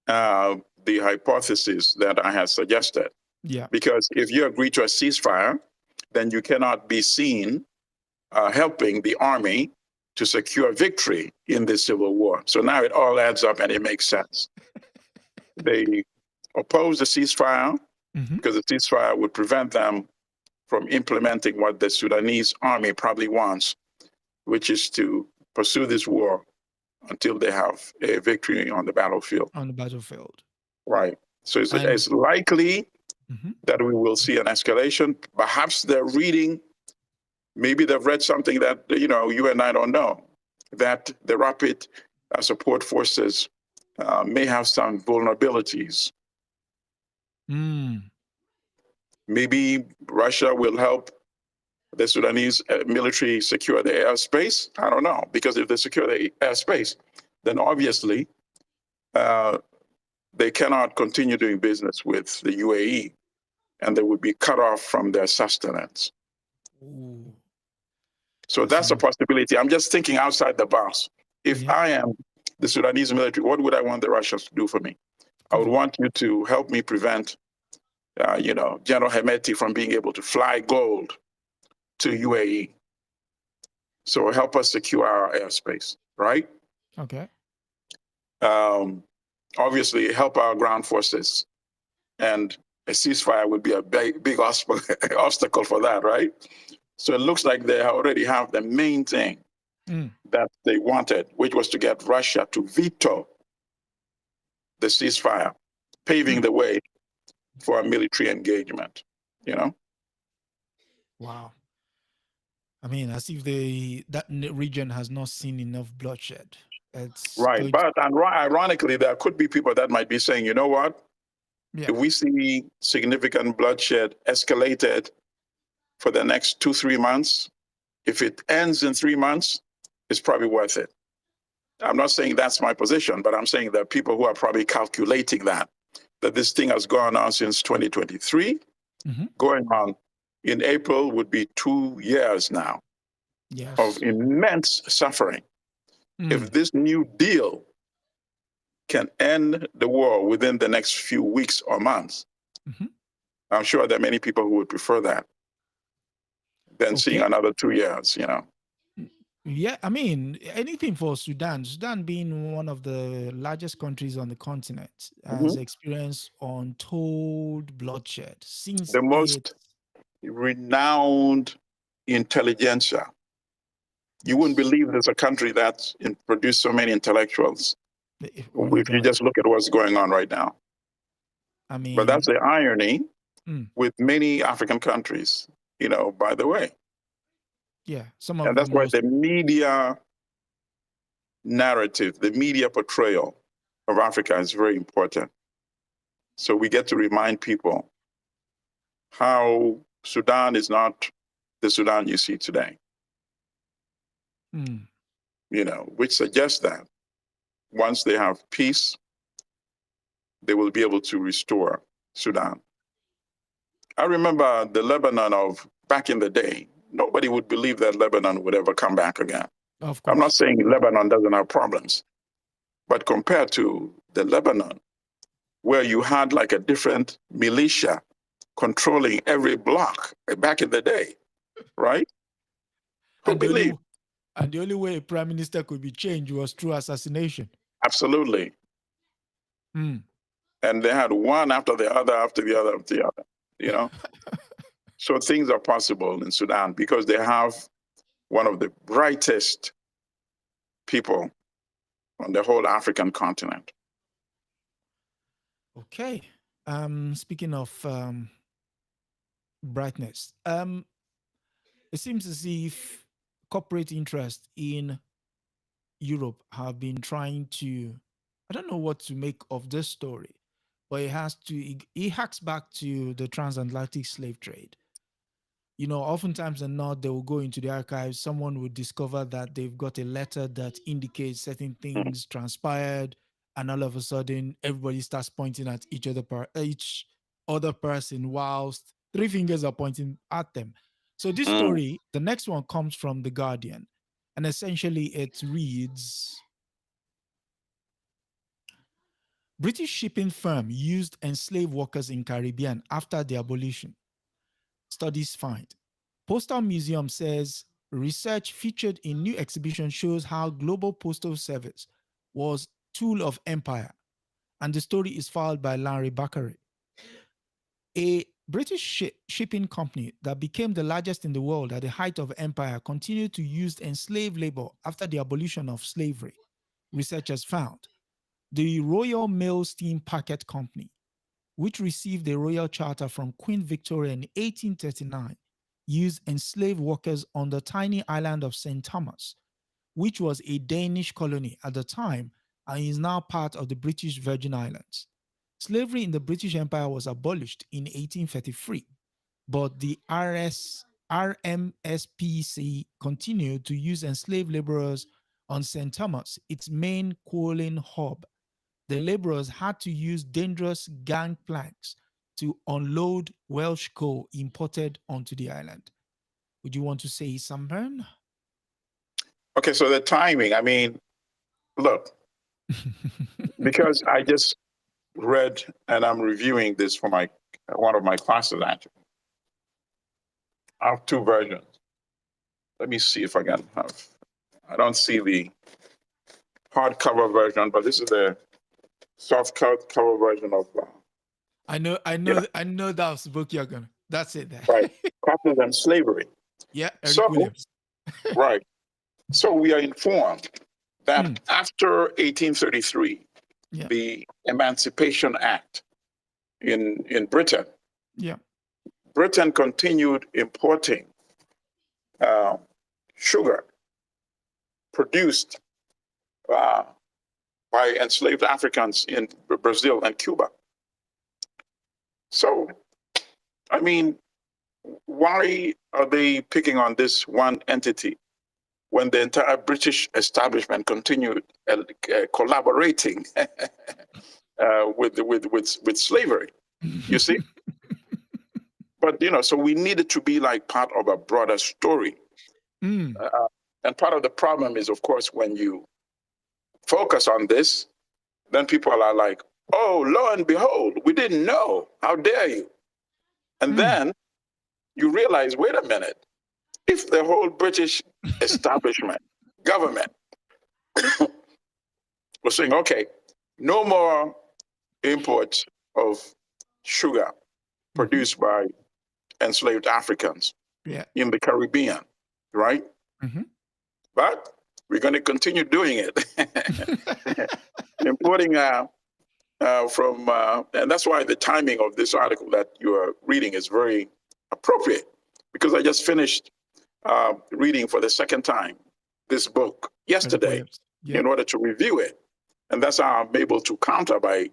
[SPEAKER 2] the hypothesis that I had suggested.
[SPEAKER 1] Yeah.
[SPEAKER 2] Because if you agree to a ceasefire, then you cannot be seen helping the army to secure victory in this civil war. So now it all adds up and it makes sense. They oppose the ceasefire because the ceasefire would prevent them from implementing what the Sudanese army probably wants, which is to pursue this war until they have a victory on the battlefield. Right. So it's likely that we will see an escalation. Perhaps they're reading, maybe they've read something that, you and I don't know, that the Rapid Support Forces may have some vulnerabilities. Maybe Russia will help the Sudanese military secure the airspace. I don't know, because if they secure the airspace, then obviously they cannot continue doing business with the UAE, and they would be cut off from their sustenance. So that's a possibility. I'm just thinking outside the box. If I am the Sudanese military, what would I want the Russians to do for me? I would want you to help me prevent, General Hemeti from being able to fly gold to UAE. So help us secure our airspace, right?
[SPEAKER 1] Okay.
[SPEAKER 2] Obviously, help our ground forces. And a ceasefire would be a big obstacle for that, right? So it looks like they already have the main thing that they wanted, which was to get Russia to veto the ceasefire, paving the way for a military engagement,
[SPEAKER 1] Wow. I mean, as if that region has not seen enough bloodshed. It's
[SPEAKER 2] right. But ironically, there could be people that might be saying, you know what?
[SPEAKER 1] Yeah.
[SPEAKER 2] If we see significant bloodshed escalated for the next 2-3 months, if it ends in 3 months, it's probably worth it. I'm not saying that's my position, but I'm saying there are people who are probably calculating that this thing has gone on since 2023. Going on in April would be 2 years now of immense suffering. If this new deal can end the war within the next few weeks or months, I'm sure there are many people who would prefer that than seeing another 2 years,
[SPEAKER 1] Yeah, I mean, anything for Sudan. Sudan being one of the largest countries on the continent has experienced untold bloodshed since
[SPEAKER 2] the most renowned intelligentsia. You wouldn't believe there's a country that's produced so many intellectuals if you just look at what's going on right now.
[SPEAKER 1] I mean,
[SPEAKER 2] but that's the irony with many African countries, by the way.
[SPEAKER 1] Yeah, some
[SPEAKER 2] And
[SPEAKER 1] of the
[SPEAKER 2] that's why
[SPEAKER 1] most.
[SPEAKER 2] the media narrative, the media portrayal of Africa is very important. So we get to remind people how Sudan is not the Sudan you see today. You know, which suggests that once they have peace, they will be able to restore Sudan. I remember the Lebanon of back in the day. Nobody would believe that Lebanon would ever come back again.
[SPEAKER 1] Of
[SPEAKER 2] I'm not
[SPEAKER 1] course.
[SPEAKER 2] saying Lebanon doesn't have problems, but compared to the Lebanon, where you had like a different militia controlling every block back in the day, right? Who
[SPEAKER 1] And
[SPEAKER 2] believed?
[SPEAKER 1] the only way a prime minister could be changed was through assassination.
[SPEAKER 2] Absolutely.
[SPEAKER 1] Mm.
[SPEAKER 2] And they had one after the other, after the other, after the other, you know? So things are possible in Sudan because they have one of the brightest people on the whole African continent.
[SPEAKER 1] Okay. Speaking of brightness, it seems as if corporate interest in Europe have been trying to, I don't know what to make of this story, but it hacks back to the transatlantic slave trade. You know, oftentimes and not, they will go into the archives. Someone would discover that they've got a letter that indicates certain things transpired, and all of a sudden, everybody starts pointing at each other person, whilst three fingers are pointing at them. So this story, the next one, comes from the Guardian, and essentially it reads: British shipping firm used enslaved workers in Caribbean after the abolition. Studies find. Postal Museum says research featured in new exhibition shows how global postal service was tool of empire, and the story is filed by Larry Bakary. A British shipping company that became the largest in the world at the height of empire continued to use enslaved labor after the abolition of slavery, researchers found. The Royal Mail Steam Packet Company, which received a royal charter from Queen Victoria in 1839, used enslaved workers on the tiny island of St. Thomas, which was a Danish colony at the time and is now part of the British Virgin Islands. Slavery in the British Empire was abolished in 1833, but the RMSPC continued to use enslaved laborers on St. Thomas, its main coaling hub. The laborers had to use dangerous gangplanks to unload Welsh coal imported onto the island. Would you want to say something?
[SPEAKER 2] Okay, so the timing, I mean, look, because I just read and I'm reviewing this for one of my classes actually. I have two versions. Let me see if I can have, I don't see the hardcover version, but this is the soft cover version of
[SPEAKER 1] I know that was the book you're gonna. That's it there.
[SPEAKER 2] right, Cotton and Slavery.
[SPEAKER 1] Yeah, Eric
[SPEAKER 2] So,
[SPEAKER 1] Williams.
[SPEAKER 2] right. So we are informed that after 1833, the Emancipation Act in Britain, Britain continued importing sugar produced by enslaved Africans in Brazil and Cuba. So, I mean, why are they picking on this one entity when the entire British establishment continued collaborating with slavery? You see? But, you know, so we needed to be like part of a broader story. And part of the problem is, of course, when you focus on this, then people are like, oh, lo and behold, we didn't know. How dare you? And then you realize, wait a minute, if the whole British establishment, government, was saying, okay, no more imports of sugar produced by enslaved Africans in the Caribbean, right? But we're going to continue doing it. Importing from, and that's why the timing of this article that you are reading is very appropriate, because I just finished reading for the second time this book yesterday in order to review it. And that's how I'm able to counter by,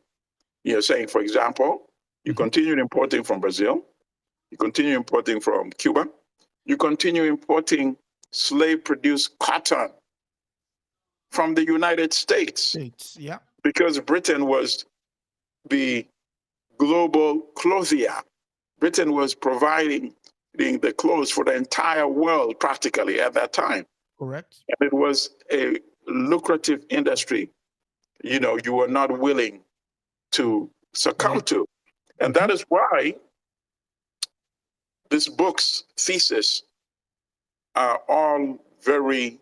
[SPEAKER 2] saying, for example, you continue importing from Brazil, you continue importing from Cuba, you continue importing slave-produced cotton from the United States. Because Britain was the global clothier. Britain was providing the clothes for the entire world practically at that time.
[SPEAKER 1] Correct.
[SPEAKER 2] And it was a lucrative industry, you were not willing to succumb to. And that is why this book's thesis are all very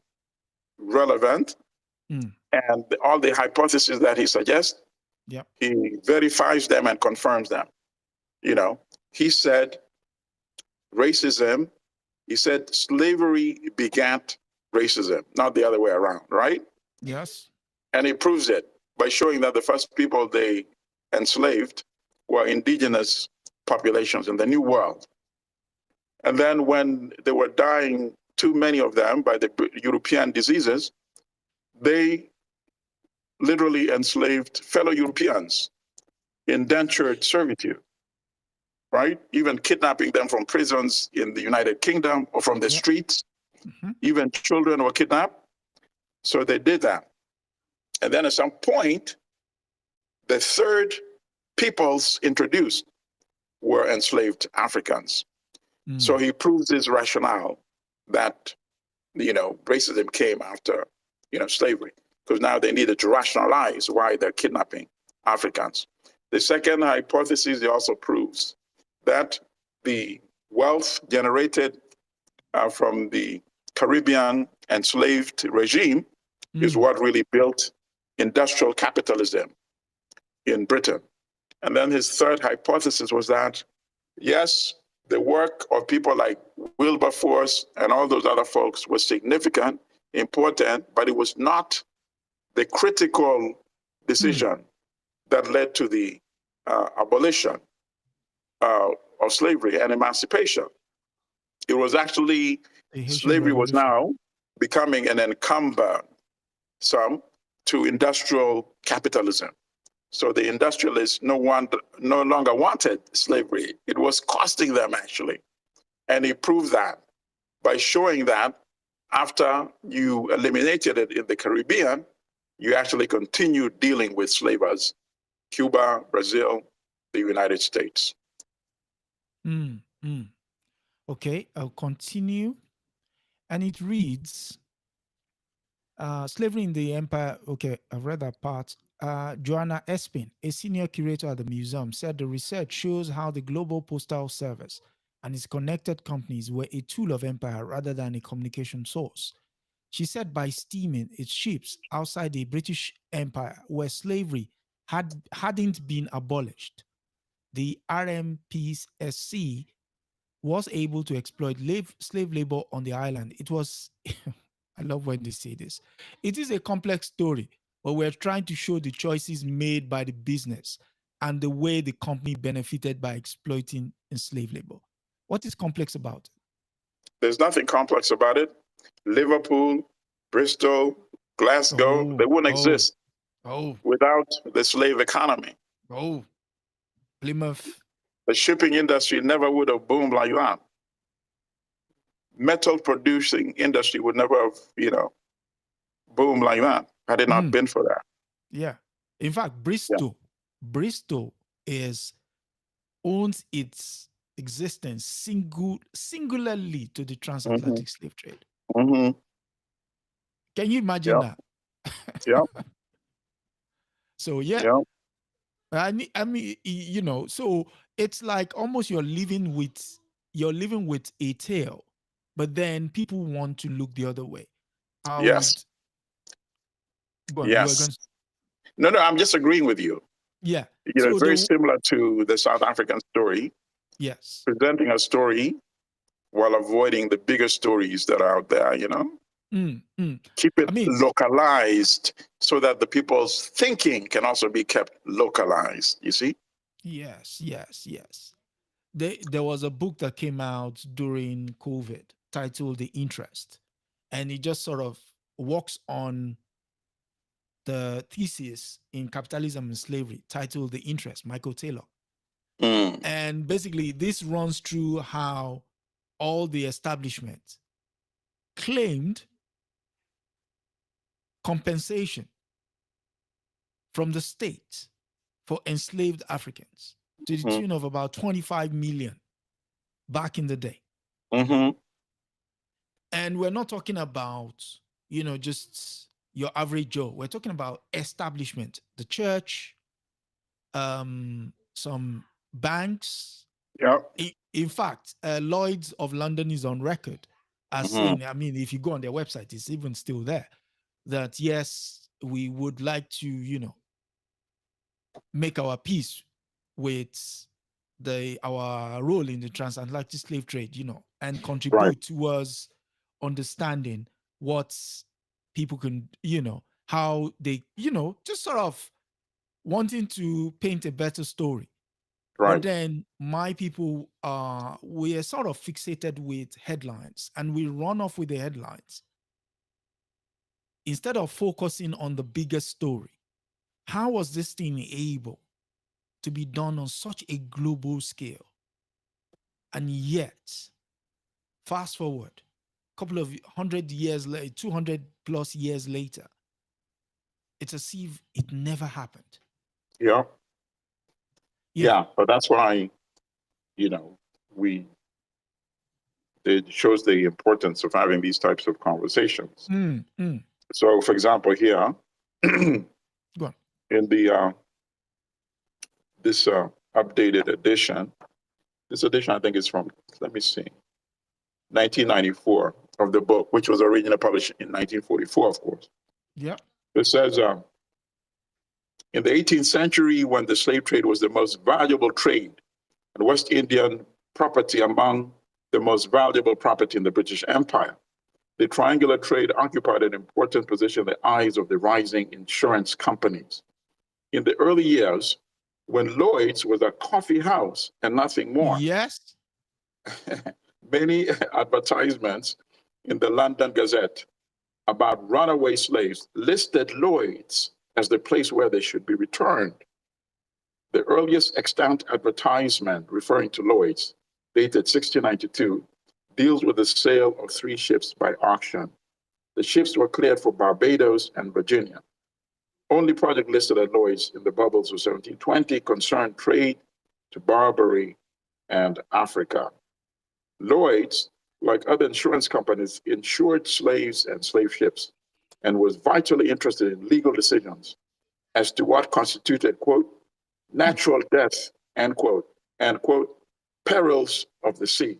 [SPEAKER 2] relevant. And all the hypotheses that he suggests, he verifies them and confirms them. He said racism, he said slavery begat racism, not the other way around, right?
[SPEAKER 1] Yes.
[SPEAKER 2] And he proves it by showing that the first people they enslaved were indigenous populations in the New World. And then when they were dying, too many of them, by the European diseases, they literally enslaved fellow Europeans, indentured servitude, right? Even kidnapping them from prisons in the United Kingdom or from the streets. Even children were kidnapped. So they did that. And then at some point, the third peoples introduced were enslaved Africans. So he proves his rationale that, racism came after, slavery, because now they needed to rationalize why they're kidnapping Africans. The second hypothesis, he also proves that the wealth generated from the Caribbean enslaved regime is what really built industrial capitalism in Britain. And then his third hypothesis was that, yes, the work of people like Wilberforce and all those other folks was significant, important, but it was not the critical decision that led to the abolition of slavery and emancipation. It was actually slavery was now becoming an encumber to industrial capitalism. So the industrialists no longer wanted slavery. It was costing them, actually. And he proved that by showing that after you eliminated it in the Caribbean, you actually continued dealing with slavers, Cuba, Brazil, the United States.
[SPEAKER 1] Okay, I'll continue. And it reads, slavery in the empire. Okay, I've read that part. Joanna Espin, a senior curator at the museum, said the research shows how the Global Postal Service and its connected companies were a tool of empire rather than a communication source. She said by steaming its ships outside the British Empire, where slavery hadn't been abolished, the RMPSC was able to exploit slave labor on the island. It was, I love when they say this, it is a complex story, but we're trying to show the choices made by the business and the way the company benefited by exploiting enslaved labor. What is complex about it?
[SPEAKER 2] There's nothing complex about it. Liverpool, Bristol, Glasgow, they wouldn't exist without the slave economy.
[SPEAKER 1] Plymouth.
[SPEAKER 2] The shipping industry never would have boomed like that. Metal producing industry would never have, boomed like that had it not been for that.
[SPEAKER 1] Yeah. In fact, Bristol owns its existence singularly to the transatlantic slave trade. Can you imagine that?
[SPEAKER 2] Yeah.
[SPEAKER 1] So I mean, so it's like almost you're living with a tale, but then people want to look the other way.
[SPEAKER 2] Yes. No, I'm just agreeing with you.
[SPEAKER 1] Yeah.
[SPEAKER 2] So very similar to the South African story.
[SPEAKER 1] Yes.
[SPEAKER 2] Presenting a story while avoiding the bigger stories that are out there, Keep it localized so that the people's thinking can also be kept localized, you see?
[SPEAKER 1] Yes. There was a book that came out during COVID titled The Interest. And it just sort of works on the thesis in Capitalism and Slavery titled The Interest, Michael Taylor. And basically, this runs through how all the establishment claimed compensation from the state for enslaved Africans to the tune of about 25 million back in the day. And we're not talking about, just your average Joe. We're talking about establishment, the church, some banks.
[SPEAKER 2] Yeah.
[SPEAKER 1] In fact, Lloyd's of London is on record as saying, I mean, if you go on their website, it's even still there, that yes, we would like to, make our peace with our role in the transatlantic slave trade, and contribute towards understanding what people can, how they, just sort of wanting to paint a better story. Right. But then my people, we are sort of fixated with headlines, and we run off with the headlines instead of focusing on the bigger story. How was this thing able to be done on such a global scale? And yet, fast forward a couple of 100 years later, 200 plus years later, it's as if it never happened.
[SPEAKER 2] Yeah. Yeah, but that's why, it shows the importance of having these types of conversations. So, for example, here, in the this updated edition, this edition I think is from, let me see, 1994 of the book, which was originally published in 1944, of course.
[SPEAKER 1] Yeah.
[SPEAKER 2] It says, in the 18th century, when the slave trade was the most valuable trade and West Indian property among the most valuable property in the British Empire, the triangular trade occupied an important position in the eyes of the rising insurance companies. In the early years, when Lloyd's was a coffee house and nothing more,
[SPEAKER 1] yes,
[SPEAKER 2] many advertisements in the London Gazette about runaway slaves listed Lloyd's as the place where they should be returned. The earliest extant advertisement referring to Lloyd's, dated 1692, deals with the sale of 3 ships by auction. The ships were cleared for Barbados and Virginia. Only project listed at Lloyd's in the bubbles of 1720 concerned trade to Barbary and Africa. Lloyd's, like other insurance companies, insured slaves and slave ships and was vitally interested in legal decisions as to what constituted, quote, natural death, end quote, and, quote, perils of the sea,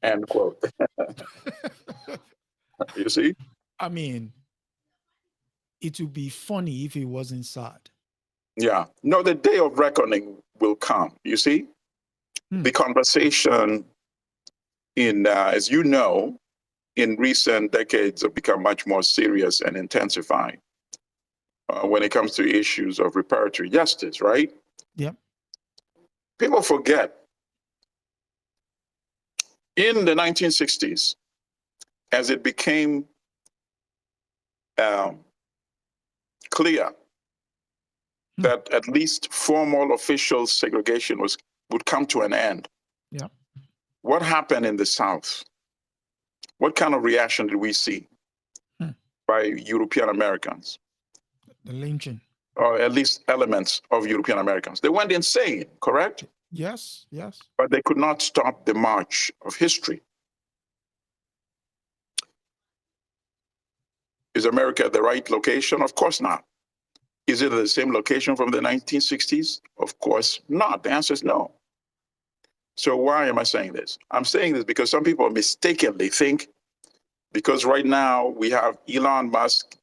[SPEAKER 2] end quote. You see?
[SPEAKER 1] I mean, it would be funny if it wasn't sad.
[SPEAKER 2] Yeah. No, the day of reckoning will come, you see? The conversation as you know, in recent decades have become much more serious and intensified when it comes to issues of reparatory justice, right?
[SPEAKER 1] Yeah.
[SPEAKER 2] People forget, in the 1960s, as it became clear that at least formal official segregation would come to an end.
[SPEAKER 1] Yeah.
[SPEAKER 2] What happened in the South? What kind of reaction did we see by European Americans?
[SPEAKER 1] The lynching.
[SPEAKER 2] Or at least elements of European Americans. They went insane, correct?
[SPEAKER 1] Yes, yes.
[SPEAKER 2] But they could not stop the march of history. Is America the right location? Of course not. Is it the same location from the 1960s? Of course not. The answer is no. So why am I saying this? I'm saying this because some people mistakenly think, because right now we have Elon Musk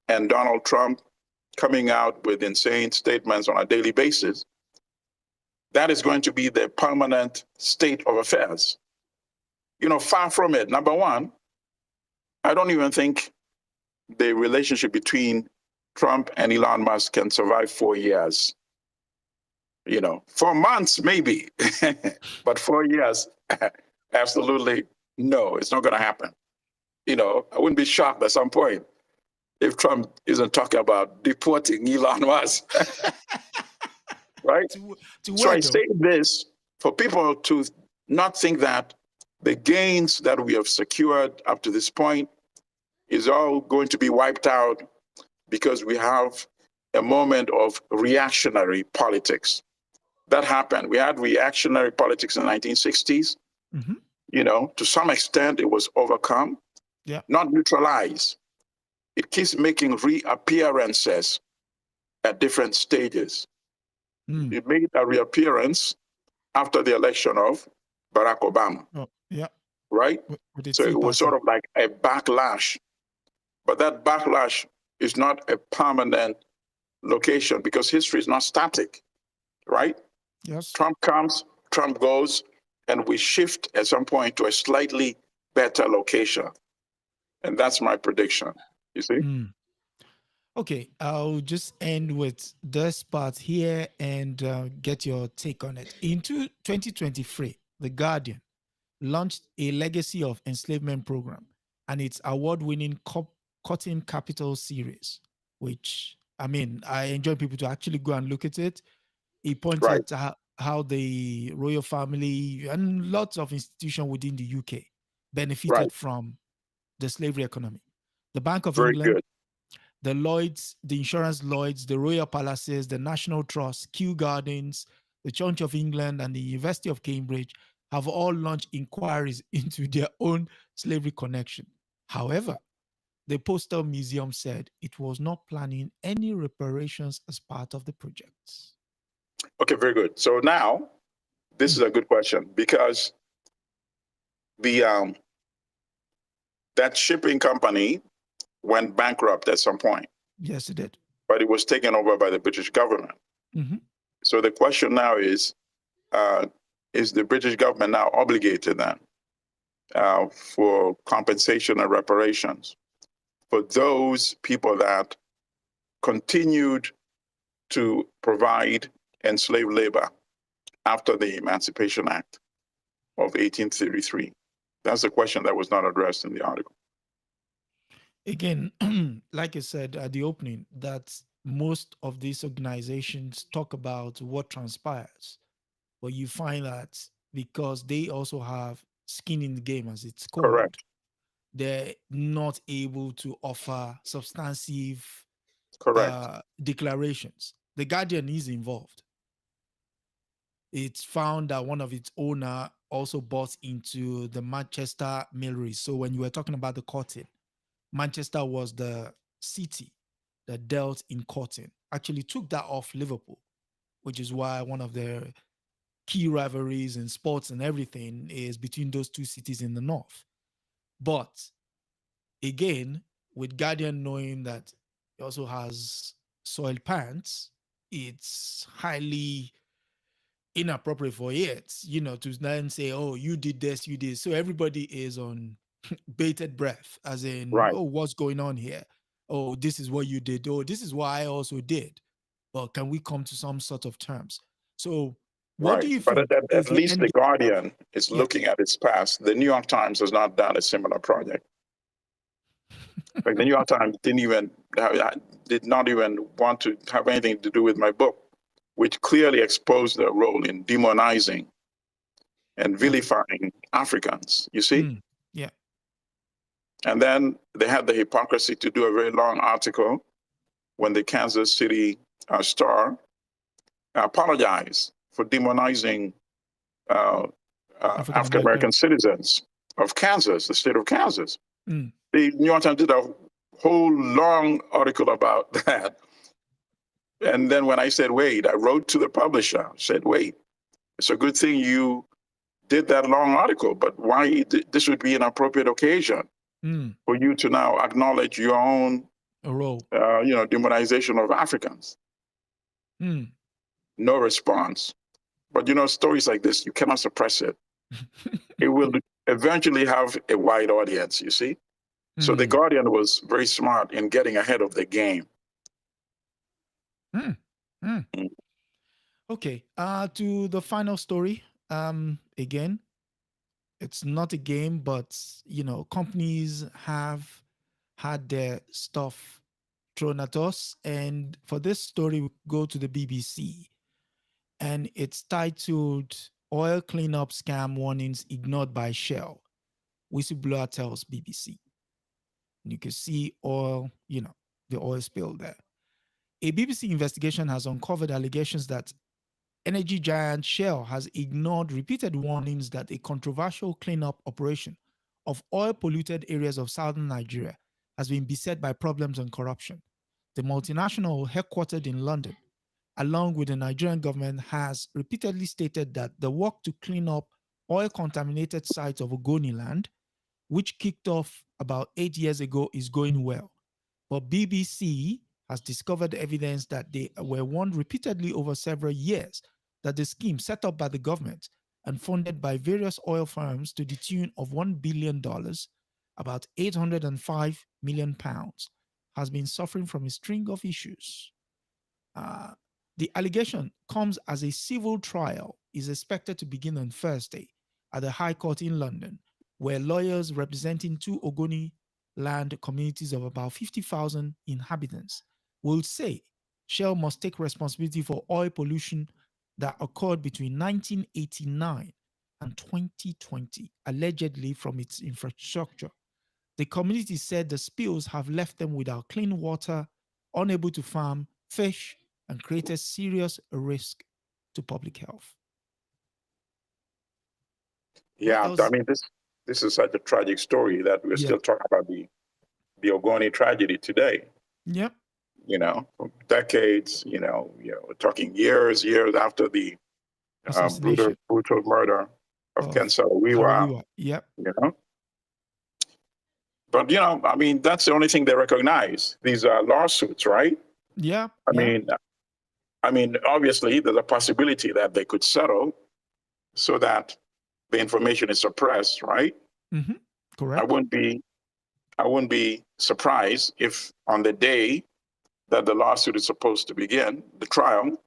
[SPEAKER 2] and Donald Trump coming out with insane statements on a daily basis, that is going to be the permanent state of affairs. Far from it. Number one, I don't even think the relationship between Trump and Elon Musk can survive 4 years. 4 months maybe, but 4 years, absolutely No, it's not going to happen. I wouldn't be shocked at some point if Trump isn't talking about deporting Elon Musk, right?
[SPEAKER 1] To
[SPEAKER 2] So
[SPEAKER 1] where
[SPEAKER 2] I
[SPEAKER 1] though?
[SPEAKER 2] say this for people to not think that the gains that we have secured up to this point is all going to be wiped out because we have a moment of reactionary politics. That happened. We had reactionary politics in the 1960s.
[SPEAKER 1] Mm-hmm.
[SPEAKER 2] To some extent, it was overcome, not neutralized. It keeps making reappearances at different stages. It made a reappearance after the election of Barack Obama.
[SPEAKER 1] Oh, yeah.
[SPEAKER 2] Right?
[SPEAKER 1] With
[SPEAKER 2] So it was sort of like a backlash. But that backlash is not a permanent location because history is not static, right?
[SPEAKER 1] Yes.
[SPEAKER 2] Trump comes, Trump goes, and we shift at some point to a slightly better location. And that's my prediction, you see?
[SPEAKER 1] Okay, I'll just end with this part here and get your take on it. In 2023, The Guardian launched a Legacy of Enslavement program and its award-winning Cotton Capital series, which, I mean, I enjoy people to actually go and look at it. It points
[SPEAKER 2] Right.
[SPEAKER 1] at how the royal family and lots of institutions within the UK benefited from the slavery economy. The Bank of
[SPEAKER 2] Very
[SPEAKER 1] England,
[SPEAKER 2] good.
[SPEAKER 1] the Lloyds, the insurance Lloyds, the Royal Palaces, the National Trust, Kew Gardens, the Church of England, and the University of Cambridge have all launched inquiries into their own slavery connection. However, the Postal Museum said it was not planning any reparations as part of the projects.
[SPEAKER 2] Okay, very good. So now, this is a good question because the that shipping company went bankrupt at some point.
[SPEAKER 1] Yes, it did.
[SPEAKER 2] But it was taken over by the British government.
[SPEAKER 1] Mm-hmm.
[SPEAKER 2] So the question now is the British government now obligated then for compensation and reparations for those people that continued to provide enslaved labor after the Emancipation Act of 1833? That's the question that was not addressed in the article.
[SPEAKER 1] Again, like I said at the opening, that most of these organizations talk about what transpires, but you find that because they also have skin in the game, as it's called,
[SPEAKER 2] Correct.
[SPEAKER 1] they're not able to offer substantive declarations. The Guardian is involved. It's found that one of its owner also bought into the Manchester Millries. So when you were talking about the cotton, Manchester was the city that dealt in cotton. Actually took that off Liverpool, which is why one of the key rivalries in sports and everything is between those two cities in the north. But again, with Guardian knowing that it also has soiled pants, it's highly inappropriate for it, to then say, oh, you did this, you did. So everybody is on bated breath, as in, oh, what's going on here? Oh, this is what you did. Oh, this is what I also did. But can we come to some sort of terms? So what do you think
[SPEAKER 2] But
[SPEAKER 1] is
[SPEAKER 2] at
[SPEAKER 1] the
[SPEAKER 2] least
[SPEAKER 1] end
[SPEAKER 2] the Guardian is looking at its past. The New York Times has not done a similar project. Like the New York Times did not even want to have anything to do with my book, which clearly exposed their role in demonizing and vilifying Africans, you see?
[SPEAKER 1] Yeah.
[SPEAKER 2] And then they had the hypocrisy to do a very long article when the Kansas City Star apologized for demonizing African American citizens of Kansas, the state of Kansas. The New York Times did a whole long article about that. And then when I said, wait, I wrote to the publisher, said, wait, it's a good thing you did that long article, but why this would be an appropriate occasion for you to now acknowledge your own
[SPEAKER 1] role,
[SPEAKER 2] demonization of Africans. No response. But stories like this, you cannot suppress it. It will eventually have a wide audience, you see? So the Guardian was very smart in getting ahead of the game.
[SPEAKER 1] Okay. To the final story. Again, It's not a game, but companies have had their stuff thrown at us. And for this story, we go to the BBC, and it's titled "Oil Cleanup Scam Warnings Ignored by Shell." Whistleblower tells BBC. And you can see the oil spill there. A BBC investigation has uncovered allegations that energy giant Shell has ignored repeated warnings that a controversial cleanup operation of oil polluted areas of southern Nigeria has been beset by problems and corruption. The multinational, headquartered in London, along with the Nigerian government, has repeatedly stated that the work to clean up oil contaminated sites of Ogoniland, which kicked off about 8 years ago, is going well. But BBC has discovered evidence that they were warned repeatedly over several years that the scheme set up by the government and funded by various oil firms to the tune of $1 billion, about £805 million, has been suffering from a string of issues. The allegation comes as a civil trial is expected to begin on Thursday at the High Court in London, where lawyers representing two Ogoni land communities of about 50,000 inhabitants will say Shell must take responsibility for oil pollution that occurred between 1989 and 2020, allegedly from its infrastructure. The community said the spills have left them without clean water, unable to farm, fish, and created serious risk to public health.
[SPEAKER 2] Yeah, I mean, this is such a tragic story that we're still talking about the Ogoni tragedy today.
[SPEAKER 1] Yep.
[SPEAKER 2] For decades, we're talking years after the brutal murder of Ken Saro-Wiwa.
[SPEAKER 1] Yep.
[SPEAKER 2] But, I mean, that's the only thing they recognize. These are lawsuits, right?
[SPEAKER 1] Yeah.
[SPEAKER 2] I mean, obviously, there's a possibility that they could settle so that the information is suppressed, right?
[SPEAKER 1] Mm-hmm. Correct.
[SPEAKER 2] I wouldn't be surprised if on the day that the lawsuit is supposed to begin, the trial,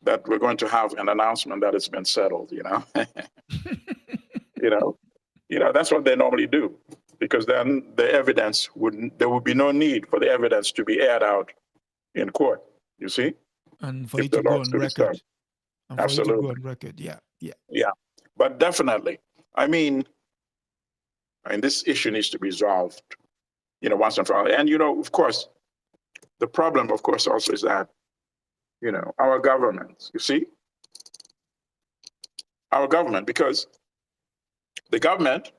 [SPEAKER 2] that we're going to have an announcement that it's been settled, That's what they normally do, because then there would be no need for the evidence to be aired out in court, you see?
[SPEAKER 1] And for it to go on record. And for it to go on record, yeah.
[SPEAKER 2] But definitely, I mean, this issue needs to be resolved, once and for all. And, of course, the problem, of course, also is that, our government, because the government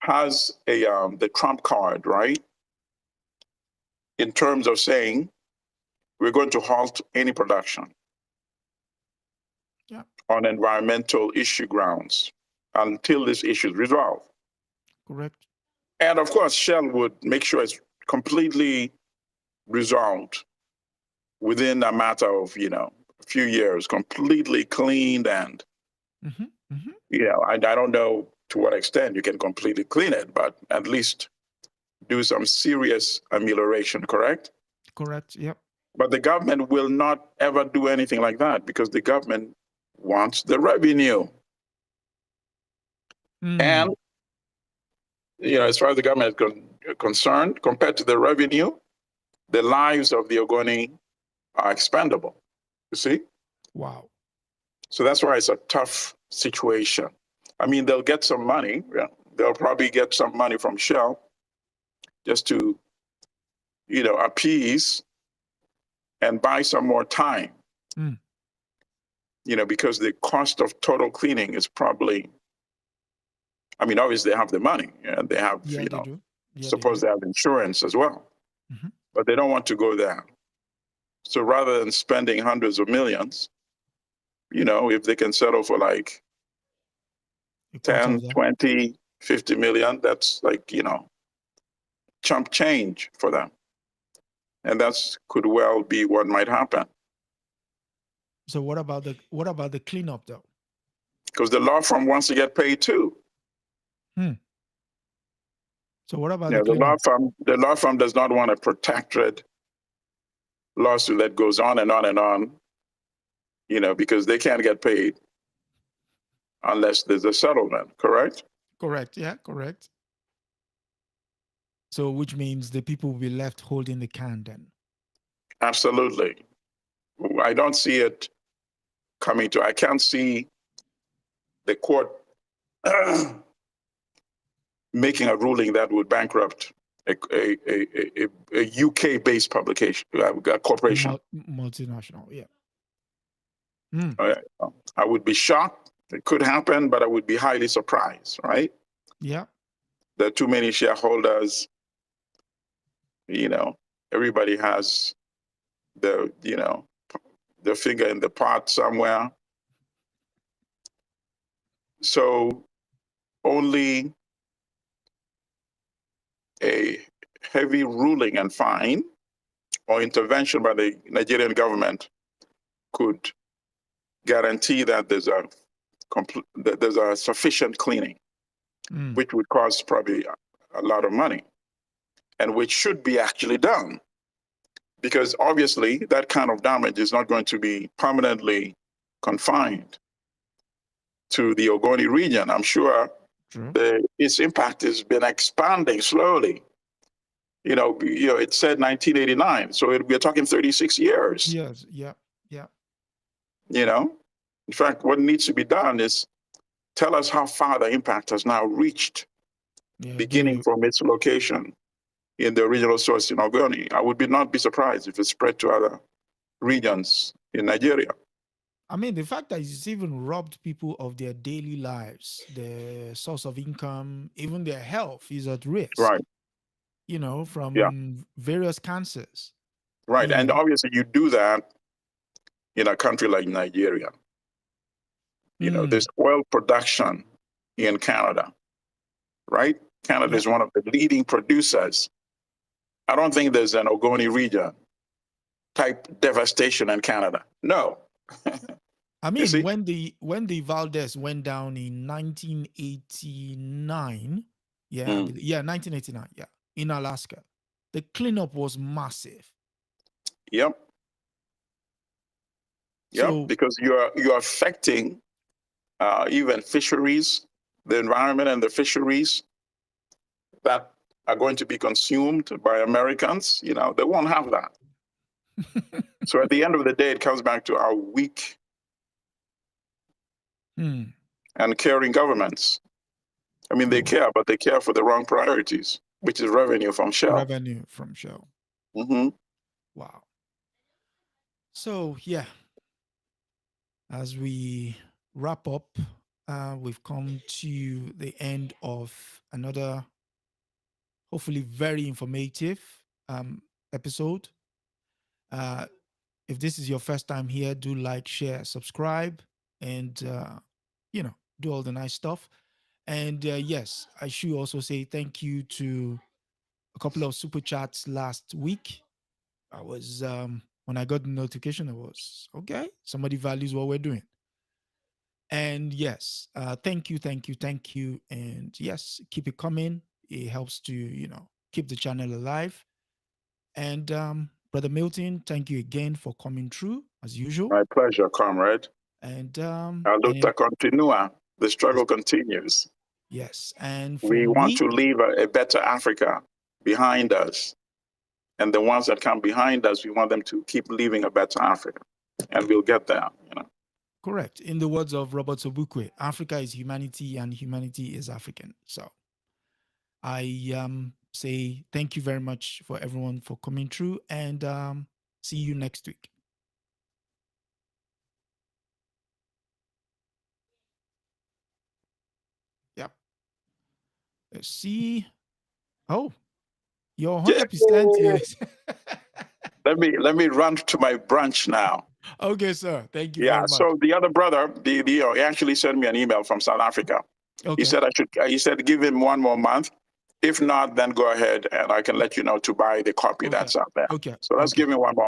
[SPEAKER 2] has the trump card, right? In terms of saying, we're going to halt any production on environmental issue grounds until this issue is resolved.
[SPEAKER 1] Correct.
[SPEAKER 2] And of course, Shell would make sure it's completely resolved within a matter of, a few years, completely cleaned. And, I don't know to what extent you can completely clean it, but at least do some serious amelioration, correct?
[SPEAKER 1] Correct, yep.
[SPEAKER 2] But the government will not ever do anything like that because the government wants the revenue. And, as far as the government is concerned, compared to the revenue, the lives of the Ogoni are expendable, you see?
[SPEAKER 1] Wow.
[SPEAKER 2] So that's why it's a tough situation. I mean, they'll get some money. They'll probably get some money from Shell just to, appease and buy some more time. Because the cost of total cleaning is probably, obviously they have the money. And they have,
[SPEAKER 1] they do.
[SPEAKER 2] Suppose they have insurance as well. But they don't want to go there. So rather than spending hundreds of millions, if they can settle for like 10, 20, 50 million, that's like, chump change for them. And that's could well be what might happen.
[SPEAKER 1] So what about the cleanup though?
[SPEAKER 2] Because the law firm wants to get paid too.
[SPEAKER 1] So what about
[SPEAKER 2] the law firm does not want a protracted lawsuit that goes on and on and on, because they can't get paid unless there's a settlement, correct?
[SPEAKER 1] Correct. Yeah, correct. So, which means the people will be left holding the can then.
[SPEAKER 2] Absolutely. I don't see it coming to, I can't see the court making a ruling that would bankrupt a UK-based publication, a corporation.
[SPEAKER 1] Multinational, yeah.
[SPEAKER 2] I would be shocked. It could happen, but I would be highly surprised, right?
[SPEAKER 1] Yeah.
[SPEAKER 2] There are too many shareholders. Everybody has the finger in the pot somewhere. So only a heavy ruling and fine or intervention by the Nigerian government could guarantee that there's a sufficient cleaning, which would cost probably a lot of money, and which should be actually done, because obviously that kind of damage is not going to be permanently confined to the Ogoni region. I'm sure its impact has been expanding slowly. It said 1989, so we're talking 36 years.
[SPEAKER 1] Yes, yeah.
[SPEAKER 2] In fact, what needs to be done is tell us how far the impact has now reached, beginning from its location in the original source in Ogoni. I would not be surprised if it spread to other regions in Nigeria.
[SPEAKER 1] I mean, the fact that it's even robbed people of their daily lives, their source of income, even their health is at risk.
[SPEAKER 2] Right.
[SPEAKER 1] From various cancers.
[SPEAKER 2] Right. And obviously you do that in a country like Nigeria. There's oil production in Canada, right? Canada is one of the leading producers. I don't think there's an Ogoni region type devastation in Canada. No.
[SPEAKER 1] I mean, when the Valdez went down in 1989, 1989, in Alaska, the cleanup was massive.
[SPEAKER 2] Yep. So, because you're affecting even fisheries, the environment and the fisheries that are going to be consumed by Americans. They won't have that. So at the end of the day, it comes back to our weak and caring governments. I mean, they care, but they care for the wrong priorities, which is revenue from Shell.
[SPEAKER 1] Revenue from Shell. Wow. So, as we wrap up, we've come to the end of another, hopefully very informative episode. If this is your first time here, do like, share, subscribe, and do all the nice stuff. And yes, I should also say thank you to a couple of super chats last week. I was when I got the notification, I was okay. Somebody values what we're doing. And yes, thank you. And yes, keep it coming. It helps to keep the channel alive. And Brother Milton, thank you again for coming through as usual.
[SPEAKER 2] My pleasure, comrade.
[SPEAKER 1] And
[SPEAKER 2] la lucha continua. The struggle continues.
[SPEAKER 1] Yes, and
[SPEAKER 2] we want to leave a better Africa behind us, and the ones that come behind us, we want them to keep leaving a better Africa, and we'll get there.
[SPEAKER 1] Correct. In the words of Robert Sobukwe, Africa is humanity, and humanity is African. So, I say thank you very much for everyone for coming through, and see you next week. Yep. Let's see. Oh, you're 100%.
[SPEAKER 2] Let me run to my branch now.
[SPEAKER 1] Okay, sir. Thank you very much.
[SPEAKER 2] So the other brother, he actually sent me an email from South Africa.
[SPEAKER 1] Okay.
[SPEAKER 2] He said give him 1 more month. If not, then go ahead and I can let you know to buy the copy that's out there.
[SPEAKER 1] Okay.
[SPEAKER 2] So let's give him 1 more